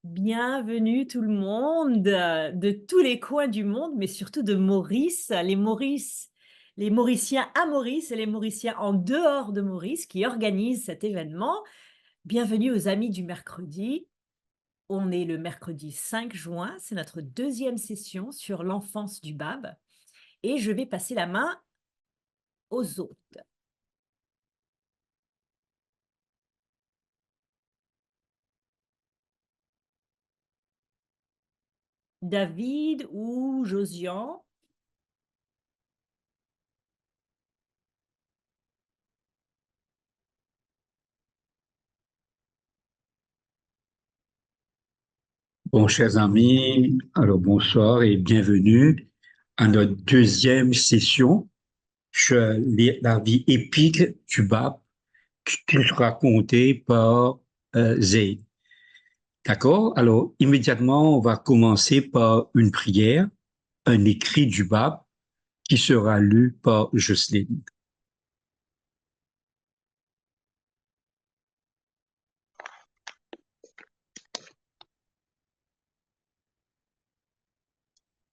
Bienvenue tout le monde, de tous les coins du monde, mais surtout de Maurice, les Mauriciens à Maurice et les Mauriciens en dehors de Maurice qui organisent cet événement. Bienvenue aux Amis du mercredi. On est le mercredi 5 juin, c'est notre deuxième session sur l'enfance du Bab et je vais passer la main aux autres. David ou Josian? Bon, chers amis, alors bonsoir et bienvenue à notre deuxième session sur la vie épique du Bab qui est racontée par Zayd. D'accord? Alors, immédiatement, on va commencer par une prière, un écrit du Bab qui sera lu par Jocelyne.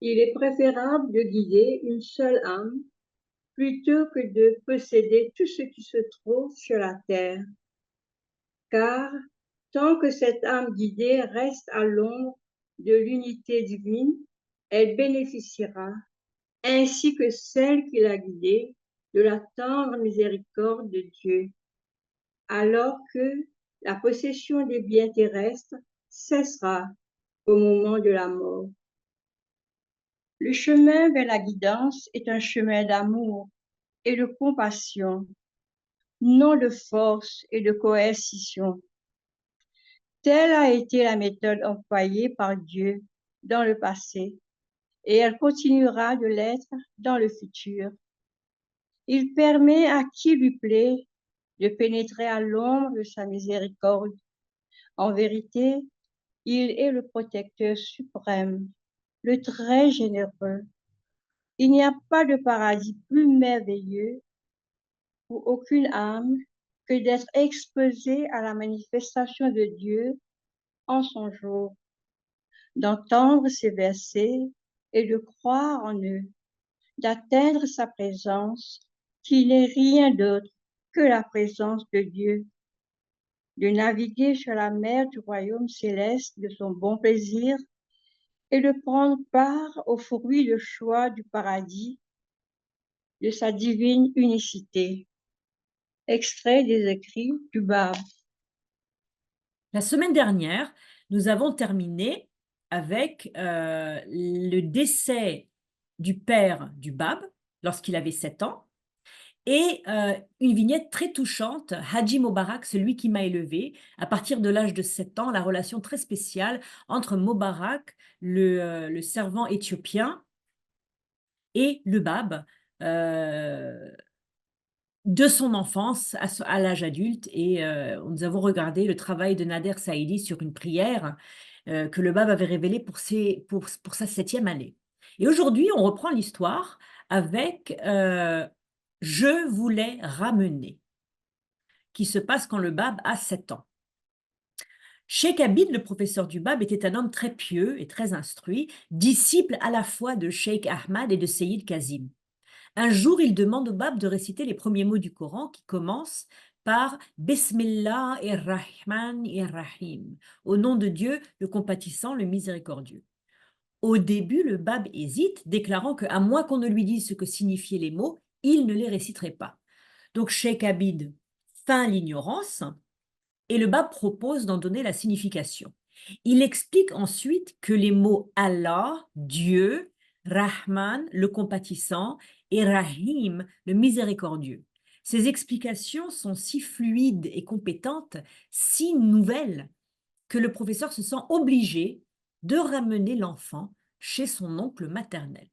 Il est préférable de guider une seule âme plutôt que de posséder tout ce qui se trouve sur la terre. Car tant que cette âme guidée reste à l'ombre de l'unité divine, elle bénéficiera, ainsi que celle qui l'a guidée, de la tendre miséricorde de Dieu, alors que la possession des biens terrestres cessera au moment de la mort. Le chemin vers la guidance est un chemin d'amour et de compassion, non de force et de coercition. Telle a été la méthode employée par Dieu dans le passé et elle continuera de l'être dans le futur. Il permet à qui lui plaît de pénétrer à l'ombre de sa miséricorde. En vérité, il est le protecteur suprême, le très généreux. Il n'y a pas de paradis plus merveilleux pour aucune âme que d'être exposée à la manifestation de Dieu en son jour, d'entendre ses versets et de croire en eux, d'atteindre sa présence qui n'est rien d'autre que la présence de Dieu, de naviguer sur la mer du royaume céleste de son bon plaisir et de prendre part aux fruits de choix du paradis, de sa divine unicité. Extrait des écrits du Bab. La semaine dernière, nous avons terminé avec le décès du père du Bab lorsqu'il avait 7 ans et une vignette très touchante, Haji Mobarak, celui qui m'a élevé, à partir de l'âge de 7 ans, la relation très spéciale entre Mobarak, le servant éthiopien, et le Bab, de son enfance à l'âge adulte. Et nous avons regardé le travail de Nader Saïdi sur une prière que le Bab avait révélée pour sa 7e année. Et aujourd'hui, on reprend l'histoire avec Je voulais ramener, qui se passe quand le Bab a 7 ans. Cheikh Abid, le professeur du Bab, était un homme très pieux et très instruit, disciple à la fois de Cheikh Ahmad et de Seyyid Kazim. Un jour, il demande au Bab de réciter les premiers mots du Coran qui commencent par Bismillah ar-Rahman ar-Rahim, au nom de Dieu, le compatissant, le miséricordieux. Au début, le Bab hésite, déclarant qu'à moins qu'on ne lui dise ce que signifiaient les mots, il ne les réciterait pas. Donc Cheikh Abid feint l'ignorance et le Bab propose d'en donner la signification. Il explique ensuite que les mots Allah, Dieu, Rahman, le compatissant, et Rahim, le miséricordieux. Ces explications sont si fluides et compétentes, si nouvelles, que le professeur se sent obligé de ramener l'enfant chez son oncle maternel.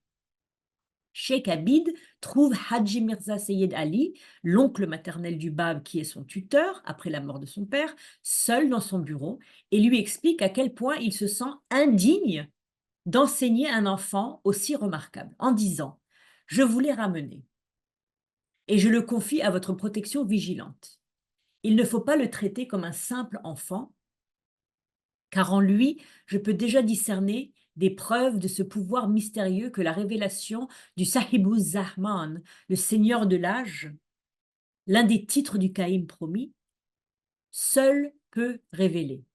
Cheikh Abid trouve Haji Mirza Seyed Ali, l'oncle maternel du Bab qui est son tuteur après la mort de son père, seul dans son bureau et lui explique à quel point il se sent indigne d'enseigner un enfant aussi remarquable en disant « Je vous l'ai ramené et je le confie à votre protection vigilante. Il ne faut pas le traiter comme un simple enfant car en lui, je peux déjà discerner des preuves de ce pouvoir mystérieux que la révélation du Sahibuz Zahman, le Seigneur de l'âge, l'un des titres du Caïm promis, seul peut révéler.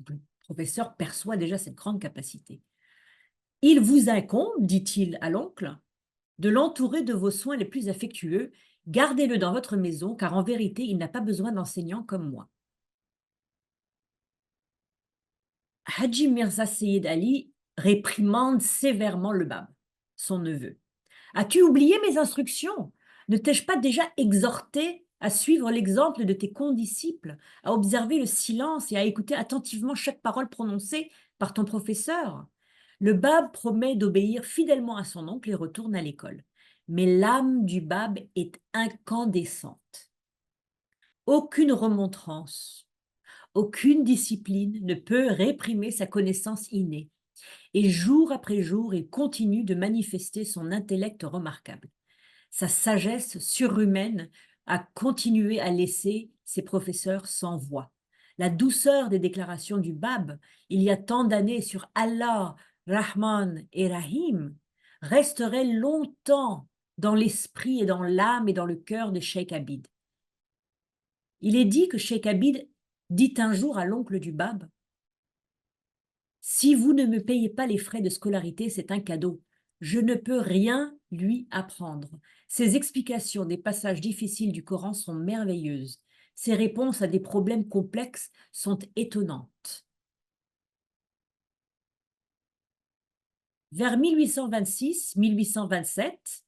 Le professeur perçoit déjà cette grande capacité. Il vous incombe, dit-il à l'oncle, de l'entourer de vos soins les plus affectueux. Gardez-le dans votre maison, car en vérité, il n'a pas besoin d'enseignants comme moi. Haji Mirza Seyed Ali réprimande sévèrement le Bab, son neveu. As-tu oublié mes instructions? Ne t'ai-je pas déjà exhorté à suivre l'exemple de tes condisciples, à observer le silence et à écouter attentivement chaque parole prononcée par ton professeur? Le Bab promet d'obéir fidèlement à son oncle et retourne à l'école. Mais l'âme du Bab est incandescente. Aucune remontrance, aucune discipline ne peut réprimer sa connaissance innée. Et jour après jour, il continue de manifester son intellect remarquable. Sa sagesse surhumaine a continué à laisser ses professeurs sans voix. La douceur des déclarations du Bab, il y a tant d'années sur Allah, Rahman et Rahim, resterait longtemps dans l'esprit et dans l'âme et dans le cœur de Cheikh Abid. Il est dit que Cheikh Abid dit un jour à l'oncle du Bab: « Si vous ne me payez pas les frais de scolarité, c'est un cadeau. Je ne peux rien lui apprendre. Ses explications des passages difficiles du Coran sont merveilleuses. Ses réponses à des problèmes complexes sont étonnantes. » Vers 1826-1827,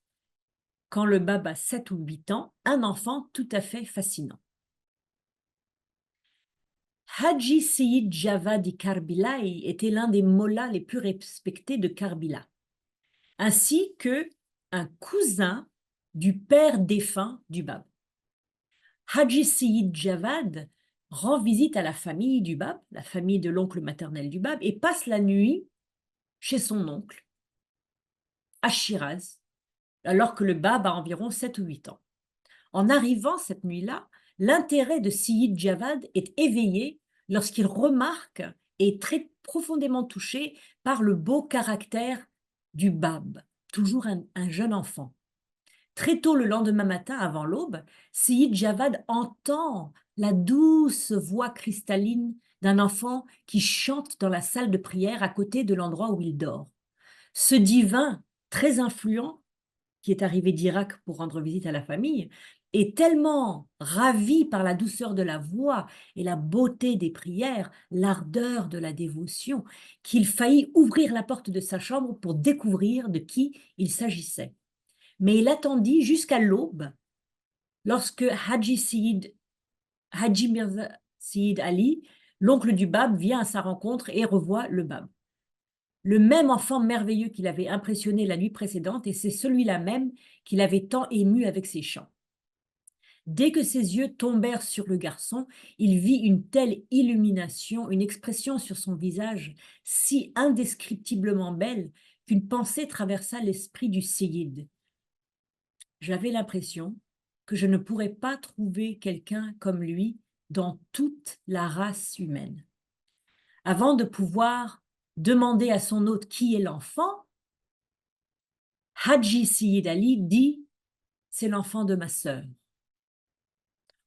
quand le Bab a 7 ou 8 ans, un enfant tout à fait fascinant. Haji Seyid Javad Karbilai était l'un des mollahs les plus respectés de Karbila, ainsi que un cousin du père défunt du Bab. Haji Seyid Javad rend visite à la famille du Bab, la famille de l'oncle maternel du Bab, et passe la nuit chez son oncle, à Shiraz, alors que le Bab a environ 7 ou 8 ans. En arrivant cette nuit-là, l'intérêt de Seyid Javad est éveillé lorsqu'il remarque et est très profondément touché par le beau caractère du Bab, toujours un jeune enfant. Très tôt le lendemain matin, avant l'aube, Seyid Javad entend la douce voix cristalline d'un enfant qui chante dans la salle de prière à côté de l'endroit où il dort. Ce divin, très influent, qui est arrivé d'Irak pour rendre visite à la famille, est tellement ravi par la douceur de la voix et la beauté des prières, l'ardeur de la dévotion, qu'il faillit ouvrir la porte de sa chambre pour découvrir de qui il s'agissait. Mais il attendit jusqu'à l'aube, lorsque Haji Mirza Seyid Ali, l'oncle du Bab, vient à sa rencontre et revoit le Bab. Le même enfant merveilleux qui l'avait impressionné la nuit précédente, et c'est celui-là même qui l'avait tant ému avec ses chants. Dès que ses yeux tombèrent sur le garçon, il vit une telle illumination, une expression sur son visage si indescriptiblement belle qu'une pensée traversa l'esprit du Seyid. J'avais l'impression que je ne pourrais pas trouver quelqu'un comme lui dans toute la race humaine. Avant de pouvoir demander à son hôte qui est l'enfant, Haji Seyid Ali dit « c'est l'enfant de ma sœur ».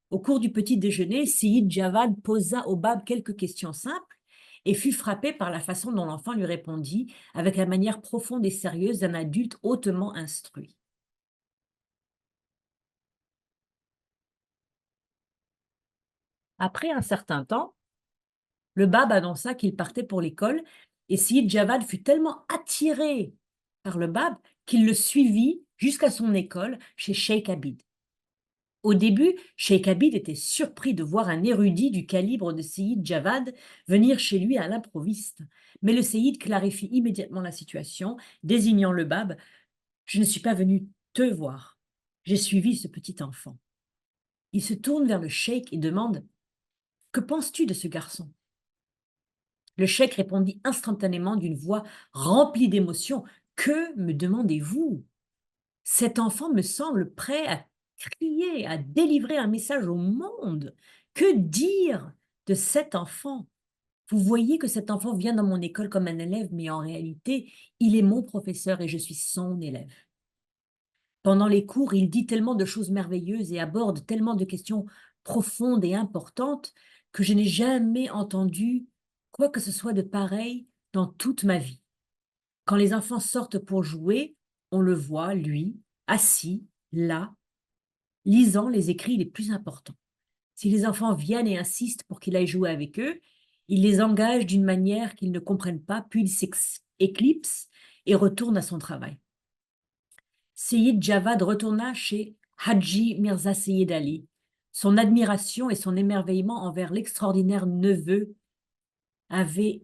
Au cours du petit déjeuner, Seyid Javad posa au Bab quelques questions simples et fut frappé par la façon dont l'enfant lui répondit avec la manière profonde et sérieuse d'un adulte hautement instruit. Après un certain temps, le Bab annonça qu'il partait pour l'école et Seyid Javad fut tellement attiré par le Bab qu'il le suivit jusqu'à son école chez Cheikh Abid. Au début, Cheikh Abid était surpris de voir un érudit du calibre de Seyid Javad venir chez lui à l'improviste. Mais le Seyid clarifie immédiatement la situation, désignant le Bab. « Je ne suis pas venu te voir, j'ai suivi ce petit enfant. » Il se tourne vers le cheikh et demande « Que penses-tu de ce garçon ?» Le cheikh répondit instantanément d'une voix remplie d'émotion. « Que me demandez-vous? Cet enfant me semble prêt à crier, à délivrer un message au monde. Que dire de cet enfant? Vous voyez que cet enfant vient dans mon école comme un élève, mais en réalité, il est mon professeur et je suis son élève. Pendant les cours, il dit tellement de choses merveilleuses et aborde tellement de questions profondes et importantes que je n'ai jamais entendu quoi que ce soit de pareil dans toute ma vie. Quand les enfants sortent pour jouer, on le voit, lui, assis, là, lisant les écrits les plus importants. Si les enfants viennent et insistent pour qu'il aille jouer avec eux, il les engage d'une manière qu'ils ne comprennent pas, puis il s'éclipse et retourne à son travail. Seyyid Javad retourna chez Haji Mirza Seyyid Ali. Son admiration et son émerveillement envers l'extraordinaire neveu avaient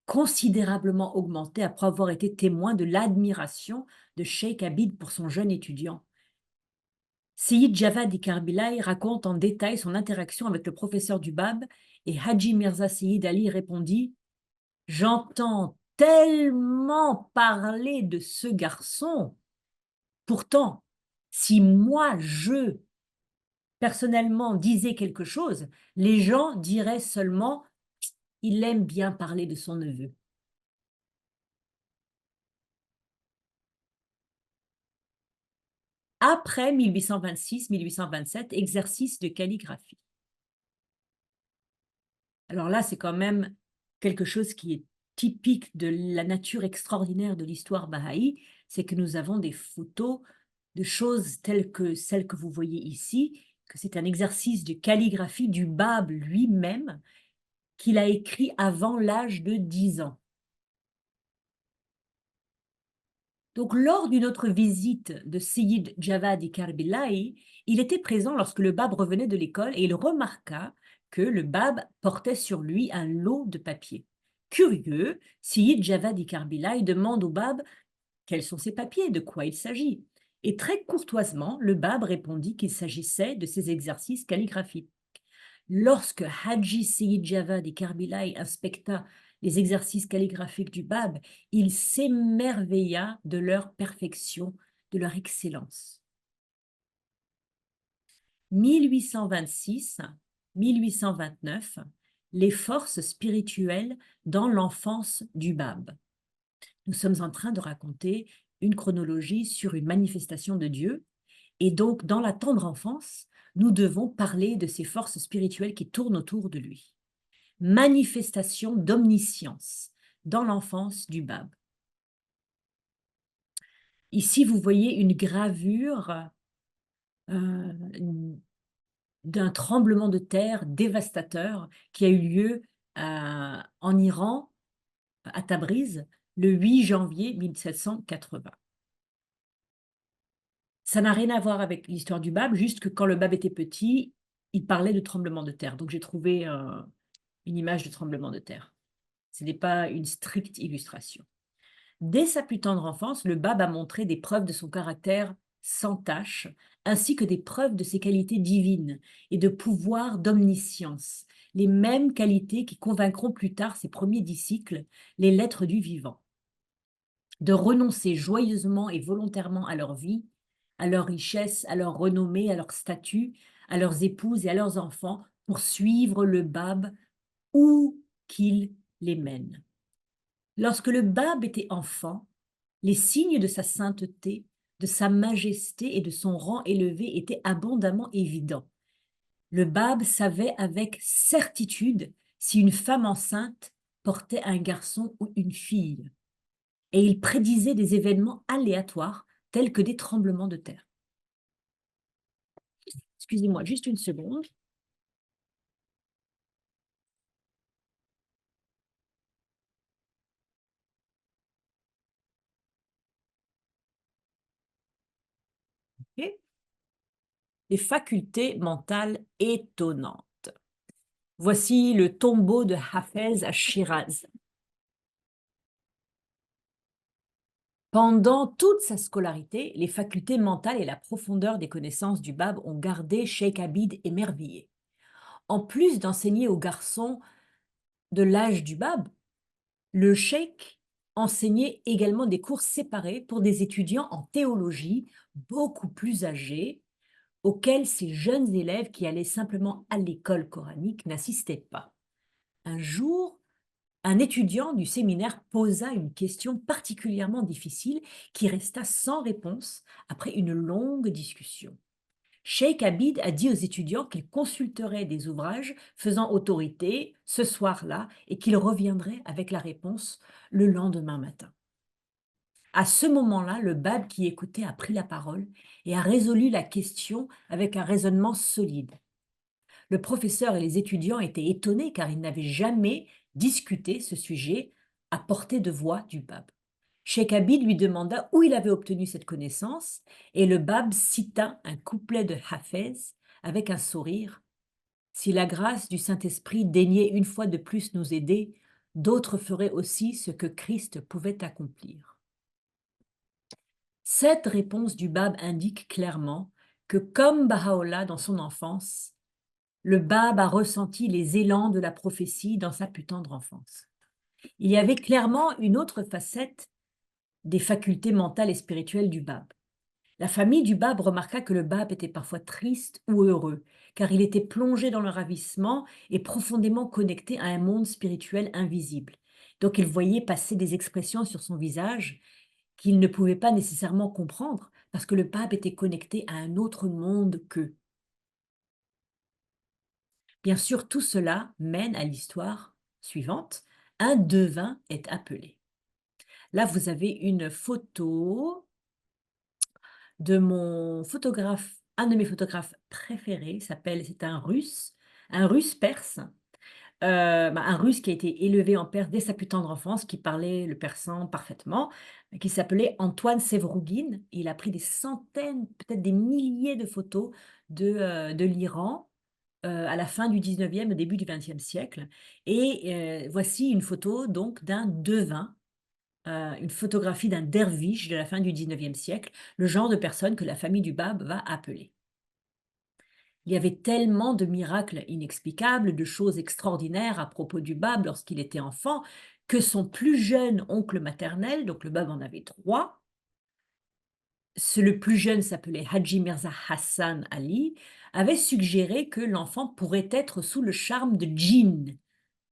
considérablement augmenté après avoir été témoin de l'admiration de Sheikh Abid pour son jeune étudiant. Seyyid Javad Karbilai raconte en détail son interaction avec le professeur du Bab et Haji Mirza Seyyid Ali répondit « J'entends tellement parler de ce garçon. Pourtant, si moi, personnellement, disais quelque chose, les gens diraient seulement « il aime bien parler de son neveu ». Après 1826-1827, exercice de calligraphie. Alors là, c'est quand même quelque chose qui est typique de la nature extraordinaire de l'histoire bahaï, c'est que nous avons des photos de choses telles que celles que vous voyez ici, que c'est un exercice de calligraphie du Bab lui-même qu'il a écrit avant l'âge de 10 ans. Donc, lors d'une autre visite de Seyyid Javad Karbilai, il était présent lorsque le Bab revenait de l'école et il remarqua que le Bab portait sur lui un lot de papiers. Curieux, Seyyid Javad Karbilai demande au Bab quels sont ces papiers, de quoi il s'agit. Et très courtoisement, le Bab répondit qu'il s'agissait de ses exercices calligraphiques. Lorsque Haji Seyyid Javad Karbilai inspecta les exercices calligraphiques du Bab, il s'émerveilla de leur perfection, de leur excellence. 1826-1829, les forces spirituelles dans l'enfance du Bab. Nous sommes en train de raconter une chronologie sur une manifestation de Dieu, et donc dans la tendre enfance, nous devons parler de ces forces spirituelles qui tournent autour de lui. Manifestation d'omniscience dans l'enfance du Bab. Ici, vous voyez une gravure d'un tremblement de terre dévastateur qui a eu lieu en Iran, à Tabriz, le 8 janvier 1780. Ça n'a rien à voir avec l'histoire du Bab, juste que quand le Bab était petit, il parlait de tremblement de terre. Donc j'ai trouvé une image de tremblement de terre. Ce n'est pas une stricte illustration. Dès sa plus tendre enfance, le Bab a montré des preuves de son caractère sans tache, ainsi que des preuves de ses qualités divines et de pouvoir d'omniscience, les mêmes qualités qui convaincront plus tard ses premiers disciples, les lettres du vivant, de renoncer joyeusement et volontairement à leur vie, à leur richesse, à leur renommée, à leur statut, à leurs épouses et à leurs enfants, pour suivre le Bab où qu'il les mène. Lorsque le Bab était enfant, les signes de sa sainteté, de sa majesté et de son rang élevé étaient abondamment évidents. Le Bab savait avec certitude si une femme enceinte portait un garçon ou une fille, et il prédisait des événements aléatoires tels que des tremblements de terre. Excusez-moi, juste une seconde. Okay. Les facultés mentales étonnantes. Voici le tombeau de Hafez à Shiraz. Pendant toute sa scolarité, les facultés mentales et la profondeur des connaissances du Bab ont gardé Sheikh Abid émerveillé. En plus d'enseigner aux garçons de l'âge du Bab, le Sheikh enseignait également des cours séparés pour des étudiants en théologie beaucoup plus âgés, auxquels ces jeunes élèves qui allaient simplement à l'école coranique n'assistaient pas. Un jour, un étudiant du séminaire posa une question particulièrement difficile qui resta sans réponse après une longue discussion. Cheikh Abid a dit aux étudiants qu'il consulterait des ouvrages faisant autorité ce soir-là et qu'il reviendrait avec la réponse le lendemain matin. À ce moment-là, le Bab qui écoutait a pris la parole et a résolu la question avec un raisonnement solide. Le professeur et les étudiants étaient étonnés car ils n'avaient jamais discuté ce sujet à portée de voix du Bab. Cheikh Abid lui demanda où il avait obtenu cette connaissance et le Bab cita un couplet de Hafez avec un sourire. Si la grâce du Saint-Esprit daignait une fois de plus nous aider, d'autres feraient aussi ce que Christ pouvait accomplir. Cette réponse du Bab indique clairement que, comme Baha'u'llah dans son enfance, le Bab a ressenti les élans de la prophétie dans sa plus tendre enfance. Il y avait clairement une autre facette des facultés mentales et spirituelles du Bab. La famille du Bab remarqua que le Bab était parfois triste ou heureux, car il était plongé dans le ravissement et profondément connecté à un monde spirituel invisible. Donc il voyait passer des expressions sur son visage qu'il ne pouvait pas nécessairement comprendre, parce que le Bab était connecté à un autre monde qu'eux. Bien sûr, tout cela mène à l'histoire suivante. Un devin est appelé. Là, vous avez une photo de mon photographe, un de mes photographes préférés, c'est un russe perse, un russe qui a été élevé en Perse dès sa plus tendre enfance, qui parlait le persan parfaitement, qui s'appelait Antoine Sevrougine. Il a pris des centaines, peut-être des milliers de photos de l'Iran à la fin du 19e, au début du 20e siècle. Et voici une photo donc d'un devin, une photographie d'un derviche de la fin du 19e siècle, le genre de personne que la famille du Bab va appeler. Il y avait tellement de miracles inexplicables, de choses extraordinaires à propos du Bab lorsqu'il était enfant, que son plus jeune oncle maternel, donc le Bab en avait 3, le plus jeune s'appelait Haji Mirza Hassan Ali, avait suggéré que l'enfant pourrait être sous le charme de djinns,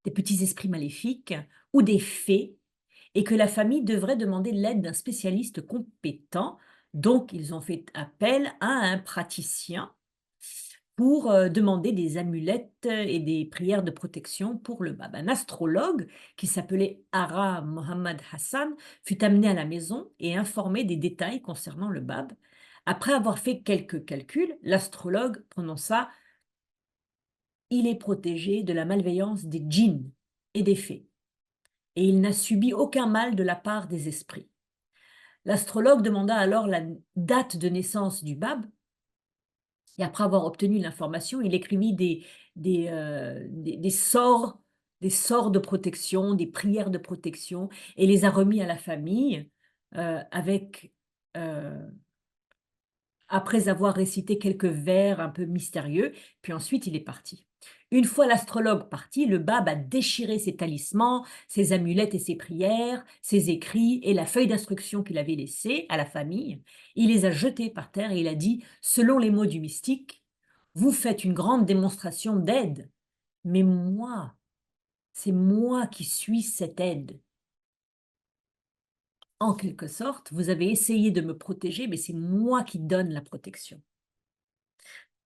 des petits esprits maléfiques, ou des fées, et que la famille devrait demander l'aide d'un spécialiste compétent. Donc, ils ont fait appel à un praticien pour demander des amulettes et des prières de protection pour le Bab. Un astrologue qui s'appelait Ara Mohammad Hassan fut amené à la maison et informé des détails concernant le Bab. Après avoir fait quelques calculs, l'astrologue prononça « Il est protégé de la malveillance des djinns et des fées, et il n'a subi aucun mal de la part des esprits. » L'astrologue demanda alors la date de naissance du Bab, et après avoir obtenu l'information, il écrivit des sorts de protection, des prières de protection, et les a remis à la famille après avoir récité quelques vers un peu mystérieux, puis ensuite il est parti. Une fois l'astrologue parti, le Bab a déchiré ses talismans, ses amulettes et ses prières, ses écrits et la feuille d'instruction qu'il avait laissée à la famille. Il les a jetés par terre et il a dit, selon les mots du mystique, « Vous faites une grande démonstration d'aide, mais moi, c'est moi qui suis cette aide. En quelque sorte, vous avez essayé de me protéger, mais c'est moi qui donne la protection. »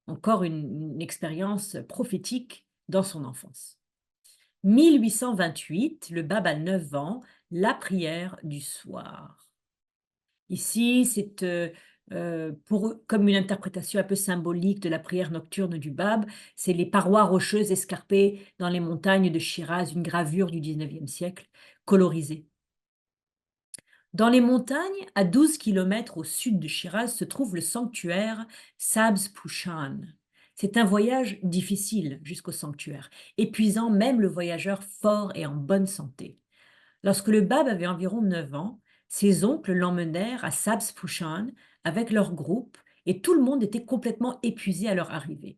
Encore une expérience prophétique dans son enfance. 1828, le Bab a 9 ans, la prière du soir. Ici, c'est comme une interprétation un peu symbolique de la prière nocturne du Bab. C'est les parois rocheuses escarpées dans les montagnes de Shiraz, une gravure du 19e siècle, colorisée. Dans les montagnes, à 12 km au sud de Shiraz, se trouve le sanctuaire Sabz Pushan. C'est un voyage difficile jusqu'au sanctuaire, épuisant même le voyageur fort et en bonne santé. Lorsque le Bab avait environ 9 ans, ses oncles l'emmenèrent à Sabz Pushan avec leur groupe et tout le monde était complètement épuisé à leur arrivée.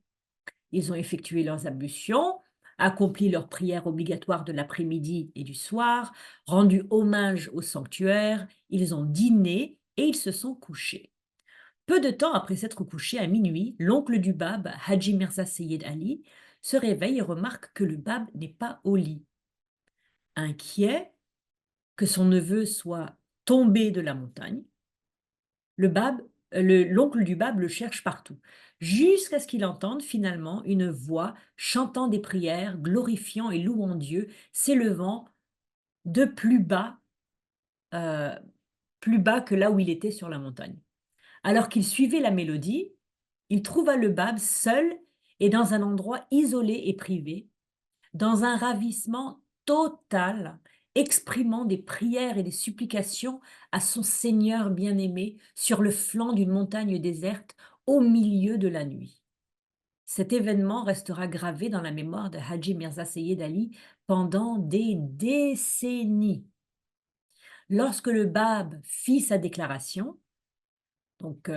Ils ont effectué leurs ablutions, accompli leurs prières obligatoires de l'après-midi et du soir, rendu hommage au sanctuaire, ils ont dîné et ils se sont couchés. Peu de temps après s'être couchés à minuit, l'oncle du Bab, Haji Mirza Seyed Ali, se réveille et remarque que le bab n'est pas au lit. Inquiet que son neveu soit tombé de la montagne, l'oncle du bab le cherche partout, jusqu'à ce qu'il entende finalement une voix chantant des prières, glorifiant et louant Dieu, s'élevant de plus bas que là où il était sur la montagne. Alors qu'il suivait la mélodie, il trouva le bab seul et dans un endroit isolé et privé, dans un ravissement total, exprimant des prières et des supplications à son Seigneur bien-aimé sur le flanc d'une montagne déserte au milieu de la nuit. Cet événement restera gravé dans la mémoire de Haji Mirza Seyed Ali pendant des décennies. Lorsque le Bab fit sa déclaration, donc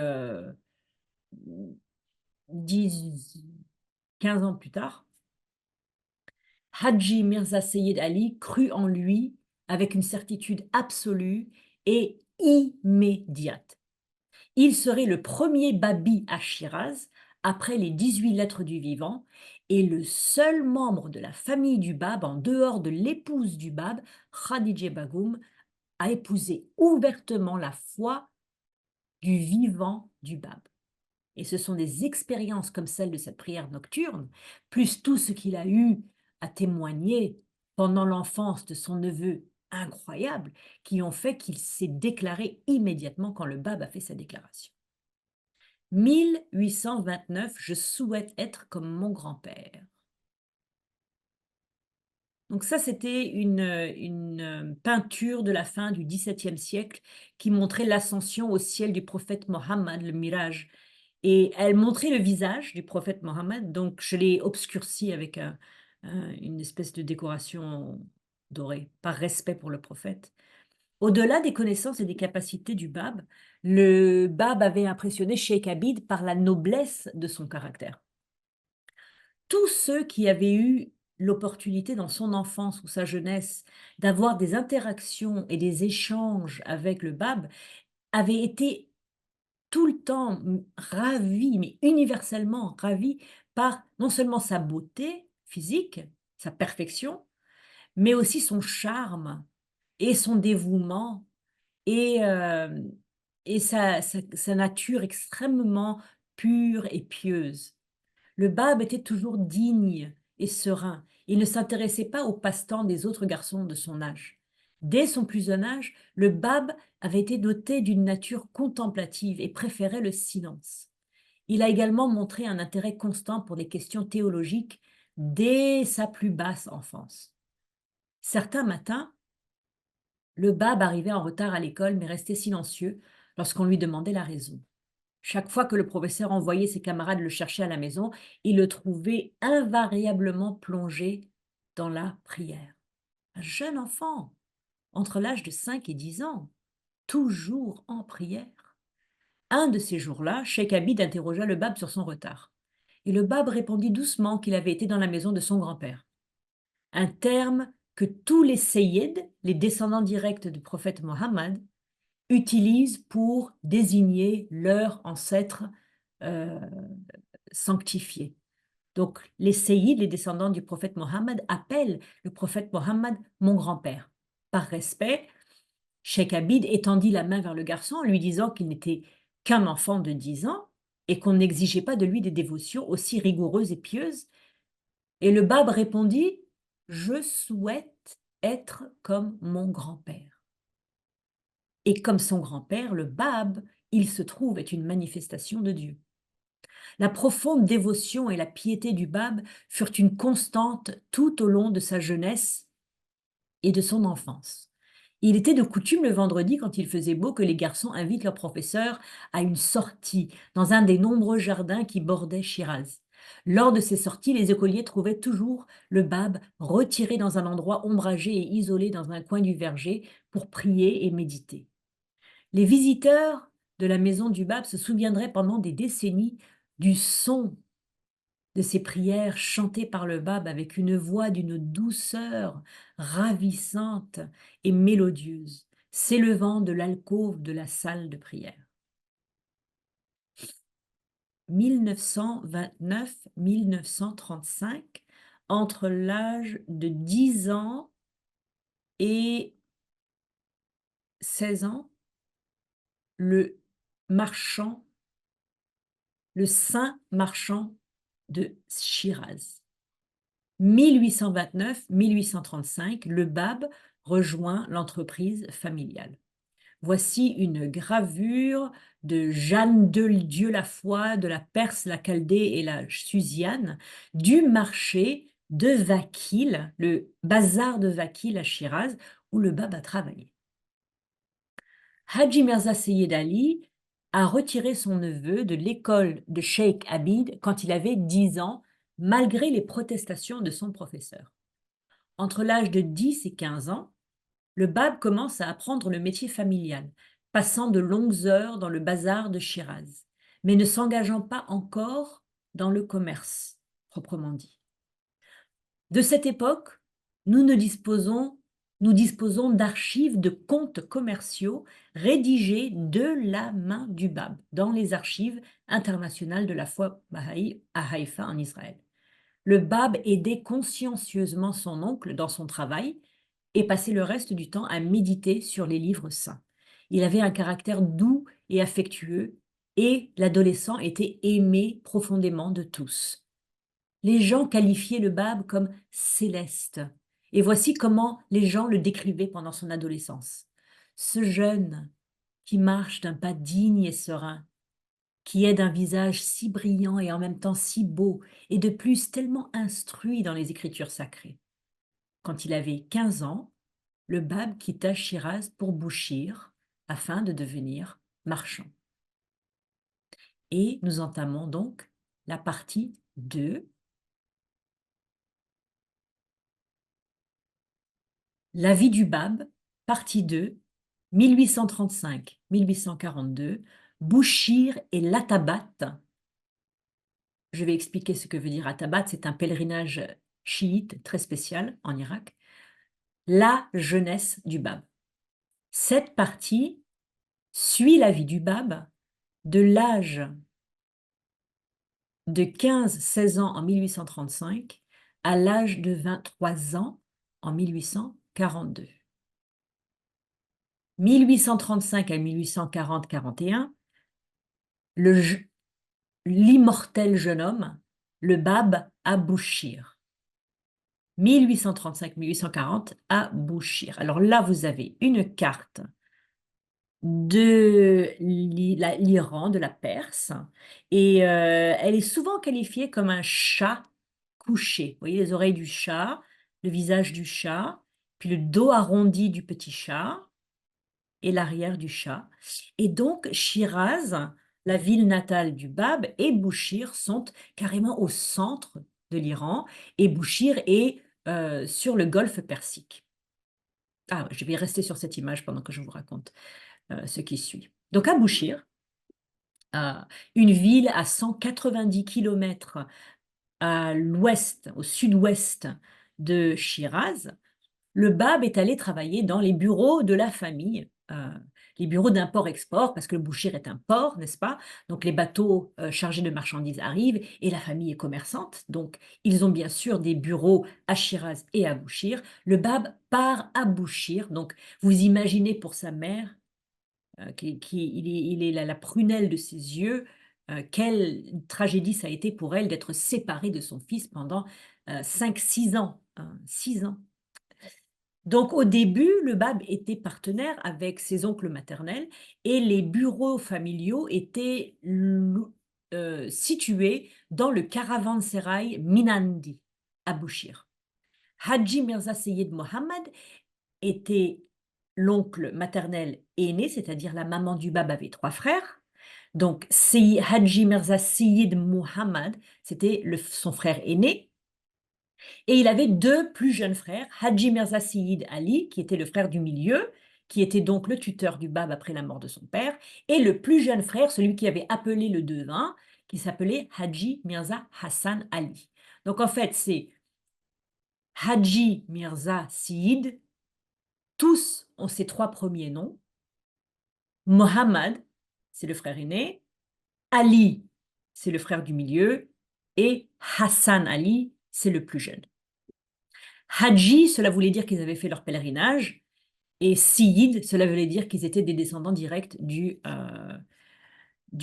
15 ans plus tard, Haji Mirza Seyed Ali crut en lui avec une certitude absolue et immédiate. Il serait le premier Babi à Shiraz après les 18 lettres du vivant et le seul membre de la famille du Bab, en dehors de l'épouse du Bab, Khadija Bagoum, à épouser ouvertement la foi du vivant du Bab. Et ce sont des expériences comme celle de cette prière nocturne, plus tout ce qu'il a eu à témoigner pendant l'enfance de son neveu incroyable, qui ont fait qu'il s'est déclaré immédiatement quand le Bab a fait sa déclaration. 1829, je souhaite être comme mon grand-père. Donc ça, c'était une peinture de la fin du XVIIe siècle qui montrait l'ascension au ciel du prophète Mohammed, le mirage. Et elle montrait le visage du prophète Mohammed, donc je l'ai obscurci avec une espèce de décoration dorée, par respect pour le prophète. Au-delà des connaissances et des capacités du Bab, le Bab avait impressionné Cheikh Abid par la noblesse de son caractère. Tous ceux qui avaient eu l'opportunité dans son enfance ou sa jeunesse d'avoir des interactions et des échanges avec le Bab avaient été tout le temps ravis, mais universellement ravis par non seulement sa beauté physique, sa perfection, mais aussi son charme et son dévouement et, sa nature extrêmement pure et pieuse. Le Bab était toujours digne et serein. Il ne s'intéressait pas aux passe-temps des autres garçons de son âge. Dès son plus jeune âge, le Bab avait été doté d'une nature contemplative et préférait le silence. Il a également montré un intérêt constant pour les questions théologiques dès sa plus basse enfance. Certains matins, le Bab arrivait en retard à l'école mais restait silencieux lorsqu'on lui demandait la raison. Chaque fois que le professeur envoyait ses camarades le chercher à la maison, il le trouvait invariablement plongé dans la prière. Un jeune enfant, entre l'âge de 5 et 10 ans, toujours en prière. Un de ces jours-là, Cheikh Abid interrogea le Bab sur son retard. Et le Bab répondit doucement qu'il avait été dans la maison de son grand-père. Un terme que tous les Seyyids, les descendants directs du prophète Mohammed, utilisent pour désigner leur ancêtre sanctifié. Donc, les Seyyids, les descendants du prophète Mohammed, appellent le prophète Mohammed mon grand-père. Par respect, Cheikh Abid étendit la main vers le garçon en lui disant qu'il n'était qu'un enfant de 10 ans et qu'on n'exigeait pas de lui des dévotions aussi rigoureuses et pieuses. Et le Bab répondit « Je souhaite être comme mon grand-père ». Et comme son grand-père, le Bab, il se trouve, est une manifestation de Dieu. La profonde dévotion et la piété du Bab furent une constante tout au long de sa jeunesse et de son enfance. Il était de coutume le vendredi, quand il faisait beau, que les garçons invitent leur professeur à une sortie dans un des nombreux jardins qui bordaient Shiraz. Lors de ces sorties, les écoliers trouvaient toujours le Bab retiré dans un endroit ombragé et isolé dans un coin du verger pour prier et méditer. Les visiteurs de la maison du Bab se souviendraient pendant des décennies du son de ces prières chantées par le Bab avec une voix d'une douceur ravissante et mélodieuse, s'élevant de l'alcôve de la salle de prière. 1929-1935, entre l'âge de 10 ans et 16 ans, le saint marchand de Shiraz. 1829-1835, le Bab rejoint l'entreprise familiale. Voici une gravure de Jeanne de Dieu la Foi, de la Perse, la Chaldée et la Susiane, du marché de Vakil, le bazar de Vakil à Shiraz, où le Bab a travaillé. Haji Mirza Seyed Ali a retiré son neveu de l'école de Cheikh Abid quand il avait 10 ans, malgré les protestations de son professeur. Entre l'âge de 10 et 15 ans, le Bab commence à apprendre le métier familial, passant de longues heures dans le bazar de Shiraz, mais ne s'engageant pas encore dans le commerce, proprement dit. De cette époque, nous disposons d'archives de comptes commerciaux rédigés de la main du Bab dans les archives internationales de la foi Baha'i à Haïfa en Israël. Le Bab aidait consciencieusement son oncle dans son travail et passait le reste du temps à méditer sur les livres saints. Il avait un caractère doux et affectueux et l'adolescent était aimé profondément de tous. Les gens qualifiaient le Bab comme céleste. Et voici comment les gens le décrivaient pendant son adolescence. Ce jeune qui marche d'un pas digne et serein, qui est d'un visage si brillant et en même temps si beau, et de plus tellement instruit dans les écritures sacrées. Quand il avait 15 ans, le Bab quitta Shiraz pour Bouchir afin de devenir marchand. Et nous entamons donc la partie 2. La vie du Bab, partie 2, 1835-1842, Bouchir et l'Atabat. Je vais expliquer ce que veut dire Atabat, c'est un pèlerinage chiite très spécial en Irak. La jeunesse du Bab. Cette partie suit la vie du Bab de l'âge de 15-16 ans en 1835 à l'âge de 23 ans en 1842. 1835 à 1840-41, l'immortel jeune homme, le Bab à Bouchir. 1835-1840 à Bouchir. Alors là, vous avez une carte de l'Iran, de la Perse, et elle est souvent qualifiée comme un chat couché. Vous voyez les oreilles du chat, le visage du chat, puis le dos arrondi du petit chat et l'arrière du chat. Et donc, Shiraz, la ville natale du Bab, et Bouchir sont carrément au centre de l'Iran, et Bouchir est sur le golfe Persique. Ah, je vais rester sur cette image pendant que je vous raconte ce qui suit. Donc à Bouchir, une ville à 190 km à l'ouest, au sud-ouest de Shiraz, le Bab est allé travailler dans les bureaux de la famille, les bureaux d'import-export, parce que le Bouchir est un port, n'est-ce pas? Donc les bateaux chargés de marchandises arrivent et la famille est commerçante. Donc ils ont bien sûr des bureaux à Shiraz et à Bouchir. Le Bab part à Bouchir. Donc vous imaginez pour sa mère, il est la prunelle de ses yeux, quelle tragédie ça a été pour elle d'être séparée de son fils pendant 5-6 ans. 6 ans. Donc au début, le Bab était partenaire avec ses oncles maternels et les bureaux familiaux étaient situés dans le caravansérail Minandi à Bouchir. Haji Mirza Seyed Mohammad était l'oncle maternel aîné, c'est-à-dire la maman du Bab avait 3 frères. Donc Haji Mirza Seyed Mohammad, c'était son frère aîné. Et il avait 2 plus jeunes frères, Haji Mirza Seyid Ali, qui était le frère du milieu, qui était donc le tuteur du Bab après la mort de son père, et le plus jeune frère, celui qui avait appelé le devin, qui s'appelait Haji Mirza Hassan Ali. Donc en fait, c'est Haji Mirza Seyid, tous ont ces 3 premiers noms. Mohammad, c'est le frère aîné. Ali, c'est le frère du milieu, et Hassan Ali, c'est le plus jeune. Haji, cela voulait dire qu'ils avaient fait leur pèlerinage, et Sayyid, cela voulait dire qu'ils étaient des descendants directs du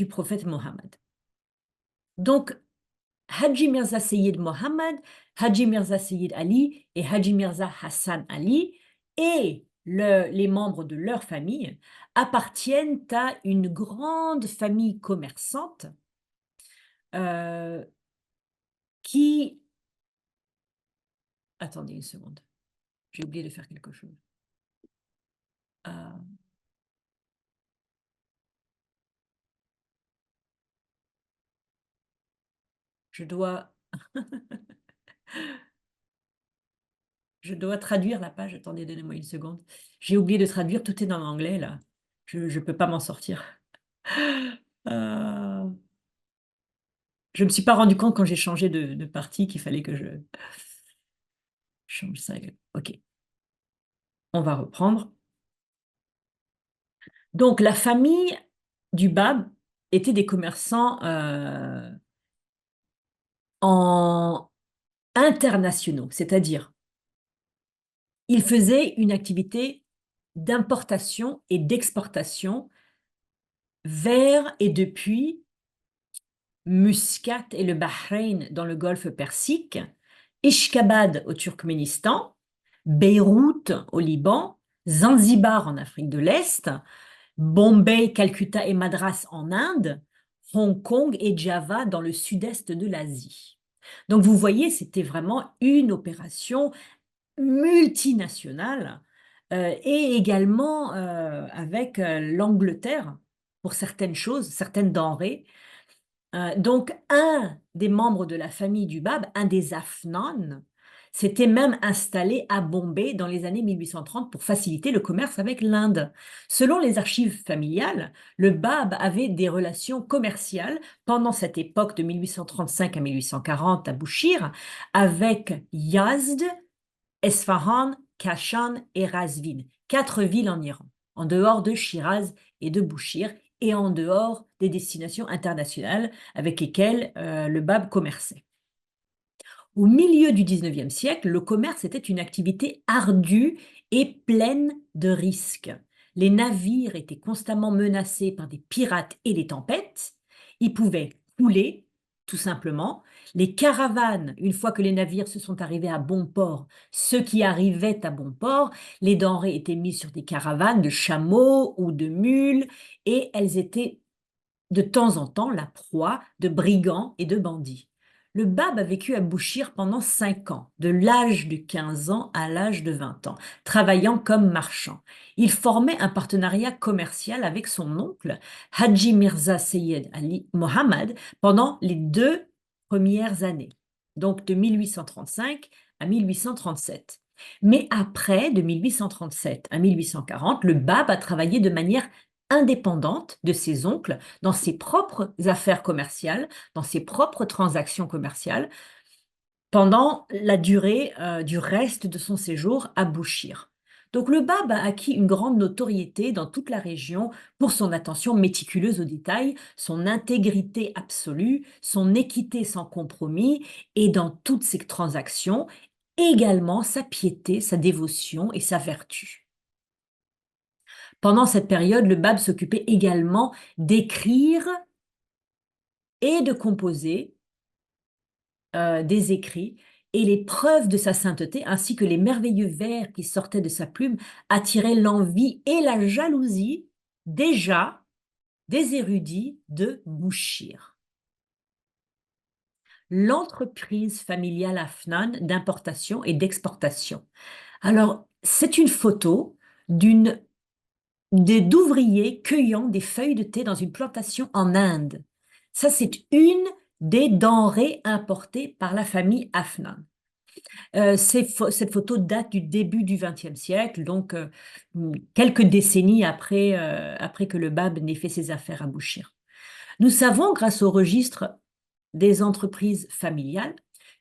prophète Mohammed. Donc, Haji Mirza Sayyid Mohammed, Haji Mirza Sayyid Ali et Haji Mirza Hassan Ali et les membres de leur famille appartiennent à une grande famille commerçante qui... Attendez une seconde, j'ai oublié de faire quelque chose. Je dois... Je dois traduire la page. Attendez, donnez-moi une seconde. J'ai oublié de traduire, tout est en anglais, là. Je ne peux pas m'en sortir. Euh, Je ne me suis pas rendu compte quand j'ai changé de partie qu'il fallait que je change ça. OK. On va reprendre. Donc, la famille du Bab était des commerçants internationaux, c'est-à-dire ils faisaient une activité d'importation et d'exportation vers et depuis Muscat et le Bahreïn dans le golfe Persique, Ishkabad au Turkménistan, Beyrouth au Liban, Zanzibar en Afrique de l'Est, Bombay, Calcutta et Madras en Inde, Hong Kong et Java dans le sud-est de l'Asie. Donc vous voyez, c'était vraiment une opération multinationale et également avec l'Angleterre pour certaines choses, certaines denrées. Donc, un des membres de la famille du Bab, un des Afnan, s'était même installé à Bombay dans les années 1830 pour faciliter le commerce avec l'Inde. Selon les archives familiales, le Bab avait des relations commerciales pendant cette époque de 1835 à 1840 à Bouchir avec Yazd, Esfahan, Kashan et Razvin, 4 villes en Iran, en dehors de Shiraz et de Bouchir, et en dehors des destinations internationales avec lesquelles le Bab commerçait. Au milieu du 19e siècle, le commerce était une activité ardue et pleine de risques. Les navires étaient constamment menacés par des pirates et des tempêtes. Ils pouvaient couler, tout simplement. Les caravanes, une fois que les navires se sont arrivés à bon port, ceux qui arrivaient à bon port, les denrées étaient mises sur des caravanes de chameaux ou de mules et elles étaient de temps en temps la proie de brigands et de bandits. Le Bab a vécu à Bouchir pendant 5 ans, de l'âge de 15 ans à l'âge de 20 ans, travaillant comme marchand. Il formait un partenariat commercial avec son oncle, Haji Mirza Sayyid Ali Mohammed, pendant les 2 premières années, donc de 1835 à 1837. Mais après, de 1837 à 1840, le Bab a travaillé de manière indépendante de ses oncles dans ses propres affaires commerciales, dans ses propres transactions commerciales, pendant la durée du reste de son séjour à Bouchir. Donc le Bab a acquis une grande notoriété dans toute la région pour son attention méticuleuse aux détails, son intégrité absolue, son équité sans compromis et dans toutes ses transactions, également sa piété, sa dévotion et sa vertu. Pendant cette période, le Bab s'occupait également d'écrire et de composer des écrits, et les preuves de sa sainteté, ainsi que les merveilleux vers qui sortaient de sa plume, attiraient l'envie et la jalousie déjà des érudits de Bouchir. L'entreprise familiale Afnan d'importation et d'exportation. Alors, c'est une photo d'ouvriers cueillant des feuilles de thé dans une plantation en Inde. Ça, c'est une des denrées importées par la famille Afnan. Cette photo date du début du XXe siècle, donc quelques décennies après que le Bab n'ait fait ses affaires à Bouchir. Nous savons, grâce au registre des entreprises familiales,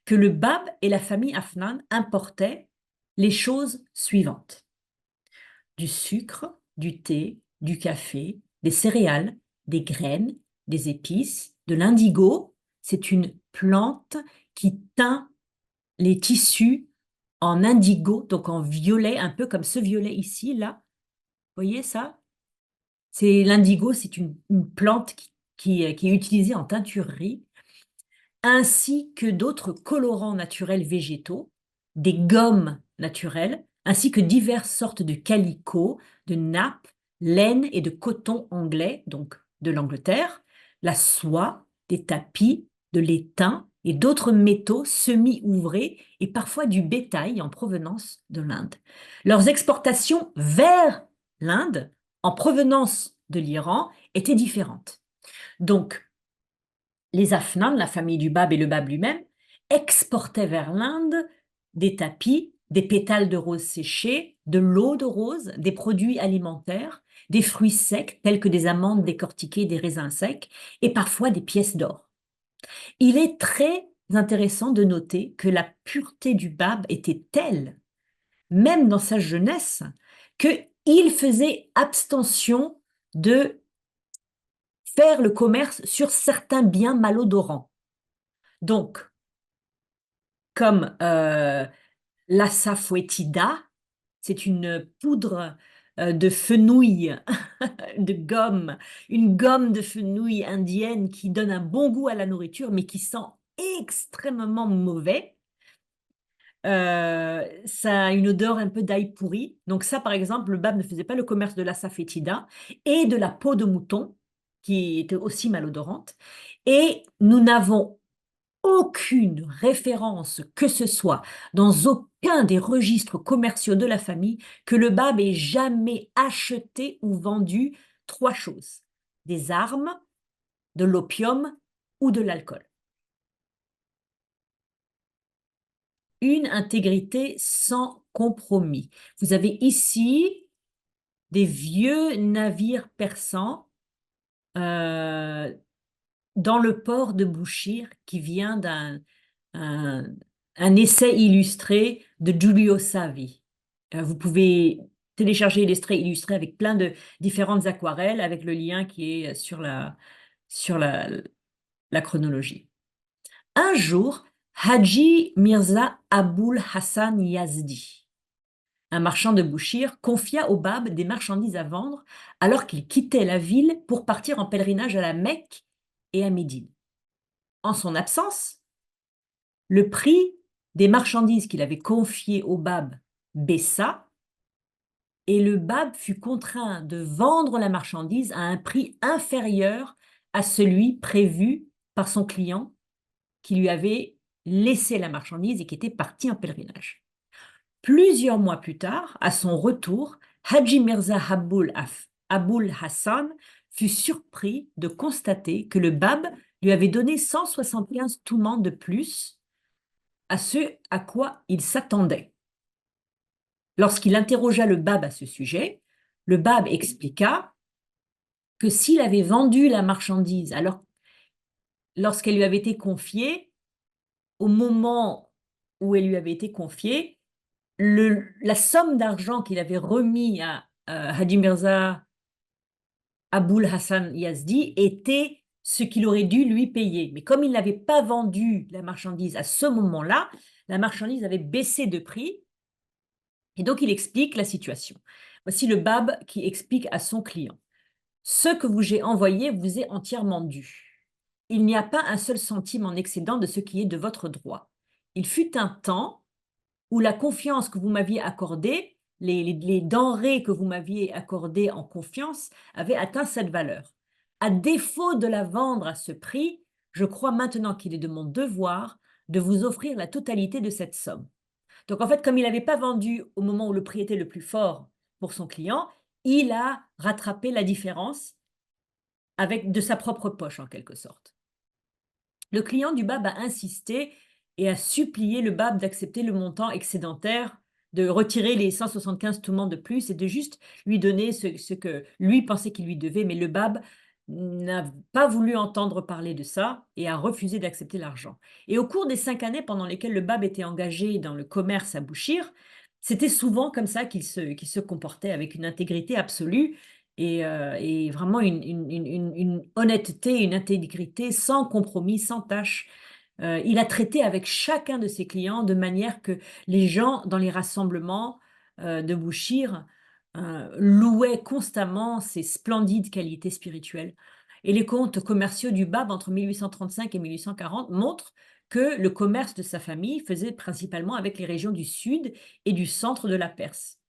que le Bab et la famille Afnan importaient les choses suivantes: du sucre, du thé, du café, des céréales, des graines, des épices, de l'indigo. C'est une plante qui teint les tissus en indigo, donc en violet, un peu comme ce violet ici, là. Vous voyez ça? C'est l'indigo, c'est une plante qui est utilisée en teinturerie, ainsi que d'autres colorants naturels végétaux, des gommes naturelles, ainsi que diverses sortes de calicots, de nappes, laine et de coton anglais, donc de l'Angleterre, la soie, des tapis, de l'étain et d'autres métaux semi-ouvrés et parfois du bétail en provenance de l'Inde. Leurs exportations vers l'Inde, en provenance de l'Iran, étaient différentes. Donc, les Afnan, la famille du Bab et le Bab lui-même, exportaient vers l'Inde des tapis, des pétales de rose séchés, de l'eau de rose, des produits alimentaires, des fruits secs tels que des amandes décortiquées, des raisins secs et parfois des pièces d'or. Il est très intéressant de noter que la pureté du Bab était telle, même dans sa jeunesse, qu'il faisait abstention de faire le commerce sur certains biens malodorants. Donc, comme l'asafoetida, c'est une poudre de fenouil, de gomme, une gomme de fenouil indienne qui donne un bon goût à la nourriture, mais qui sent extrêmement mauvais. Ça a une odeur un peu d'ail pourri. Donc ça, par exemple, le Bab ne faisait pas le commerce de l'asafoetida et de la peau de mouton, qui était aussi malodorante. Et nous n'avons aucune référence que ce soit dans aucun des registres commerciaux de la famille que le Bab ait jamais acheté ou vendu trois choses: des armes, de l'opium ou de l'alcool. Une intégrité sans compromis. Vous avez ici des vieux navires persans dans le port de Bouchir qui vient d'un un essai illustré de Giulio Savi. Vous pouvez télécharger l'extrait illustré avec plein de différentes aquarelles avec le lien qui est sur la chronologie. Un jour, Haji Mirza Aboul Hassan Yazdi, un marchand de Bouchir, confia au Bab des marchandises à vendre alors qu'il quittait la ville pour partir en pèlerinage à la Mecque et à Médine. En son absence, le prix des marchandises qu'il avait confiées au Bab baissa et le Bab fut contraint de vendre la marchandise à un prix inférieur à celui prévu par son client qui lui avait laissé la marchandise et qui était parti en pèlerinage. Plusieurs mois plus tard, à son retour, Haji Mirza Aboul Hassan fut surpris de constater que le Bab lui avait donné 175 toumans de plus à ce à quoi il s'attendait. Lorsqu'il interrogea le Bab à ce sujet, le Bab expliqua que s'il avait vendu la marchandise alors lorsqu'elle lui avait été confiée, au moment où elle lui avait été confiée, la somme d'argent qu'il avait remis à Haji Mirza Aboul Hassan Yazdi était ce qu'il aurait dû lui payer. Mais comme il n'avait pas vendu la marchandise à ce moment-là, la marchandise avait baissé de prix. Et donc, il explique la situation. Voici le Bab qui explique à son client: ce que vous j'ai envoyé vous est entièrement dû. Il n'y a pas un seul centime en excédent de ce qui est de votre droit. Il fut un temps où la confiance que vous m'aviez accordée, les denrées que vous m'aviez accordées en confiance avaient atteint cette valeur. À défaut de la vendre à ce prix, je crois maintenant qu'il est de mon devoir de vous offrir la totalité de cette somme. Donc en fait, comme il n'avait pas vendu au moment où le prix était le plus fort pour son client, il a rattrapé la différence de sa propre poche en quelque sorte. Le client du Bab a insisté et a supplié le Bab d'accepter le montant excédentaire, de retirer les 175 toumans de plus et de juste lui donner ce que lui pensait qu'il lui devait. Mais le Bab n'a pas voulu entendre parler de ça et a refusé d'accepter l'argent. Et au cours des 5 années pendant lesquelles le Bab était engagé dans le commerce à Bouchir, c'était souvent comme ça qu'il se comportait, avec une intégrité absolue. et vraiment une honnêteté, une intégrité sans compromis, sans tâche. Il a traité avec chacun de ses clients de manière que les gens dans les rassemblements de Bouchir louaient constamment ses splendides qualités spirituelles. Et les comptes commerciaux du Bab entre 1835 et 1840 montrent que le commerce de sa famille faisait principalement avec les régions du sud et du centre de la Perse.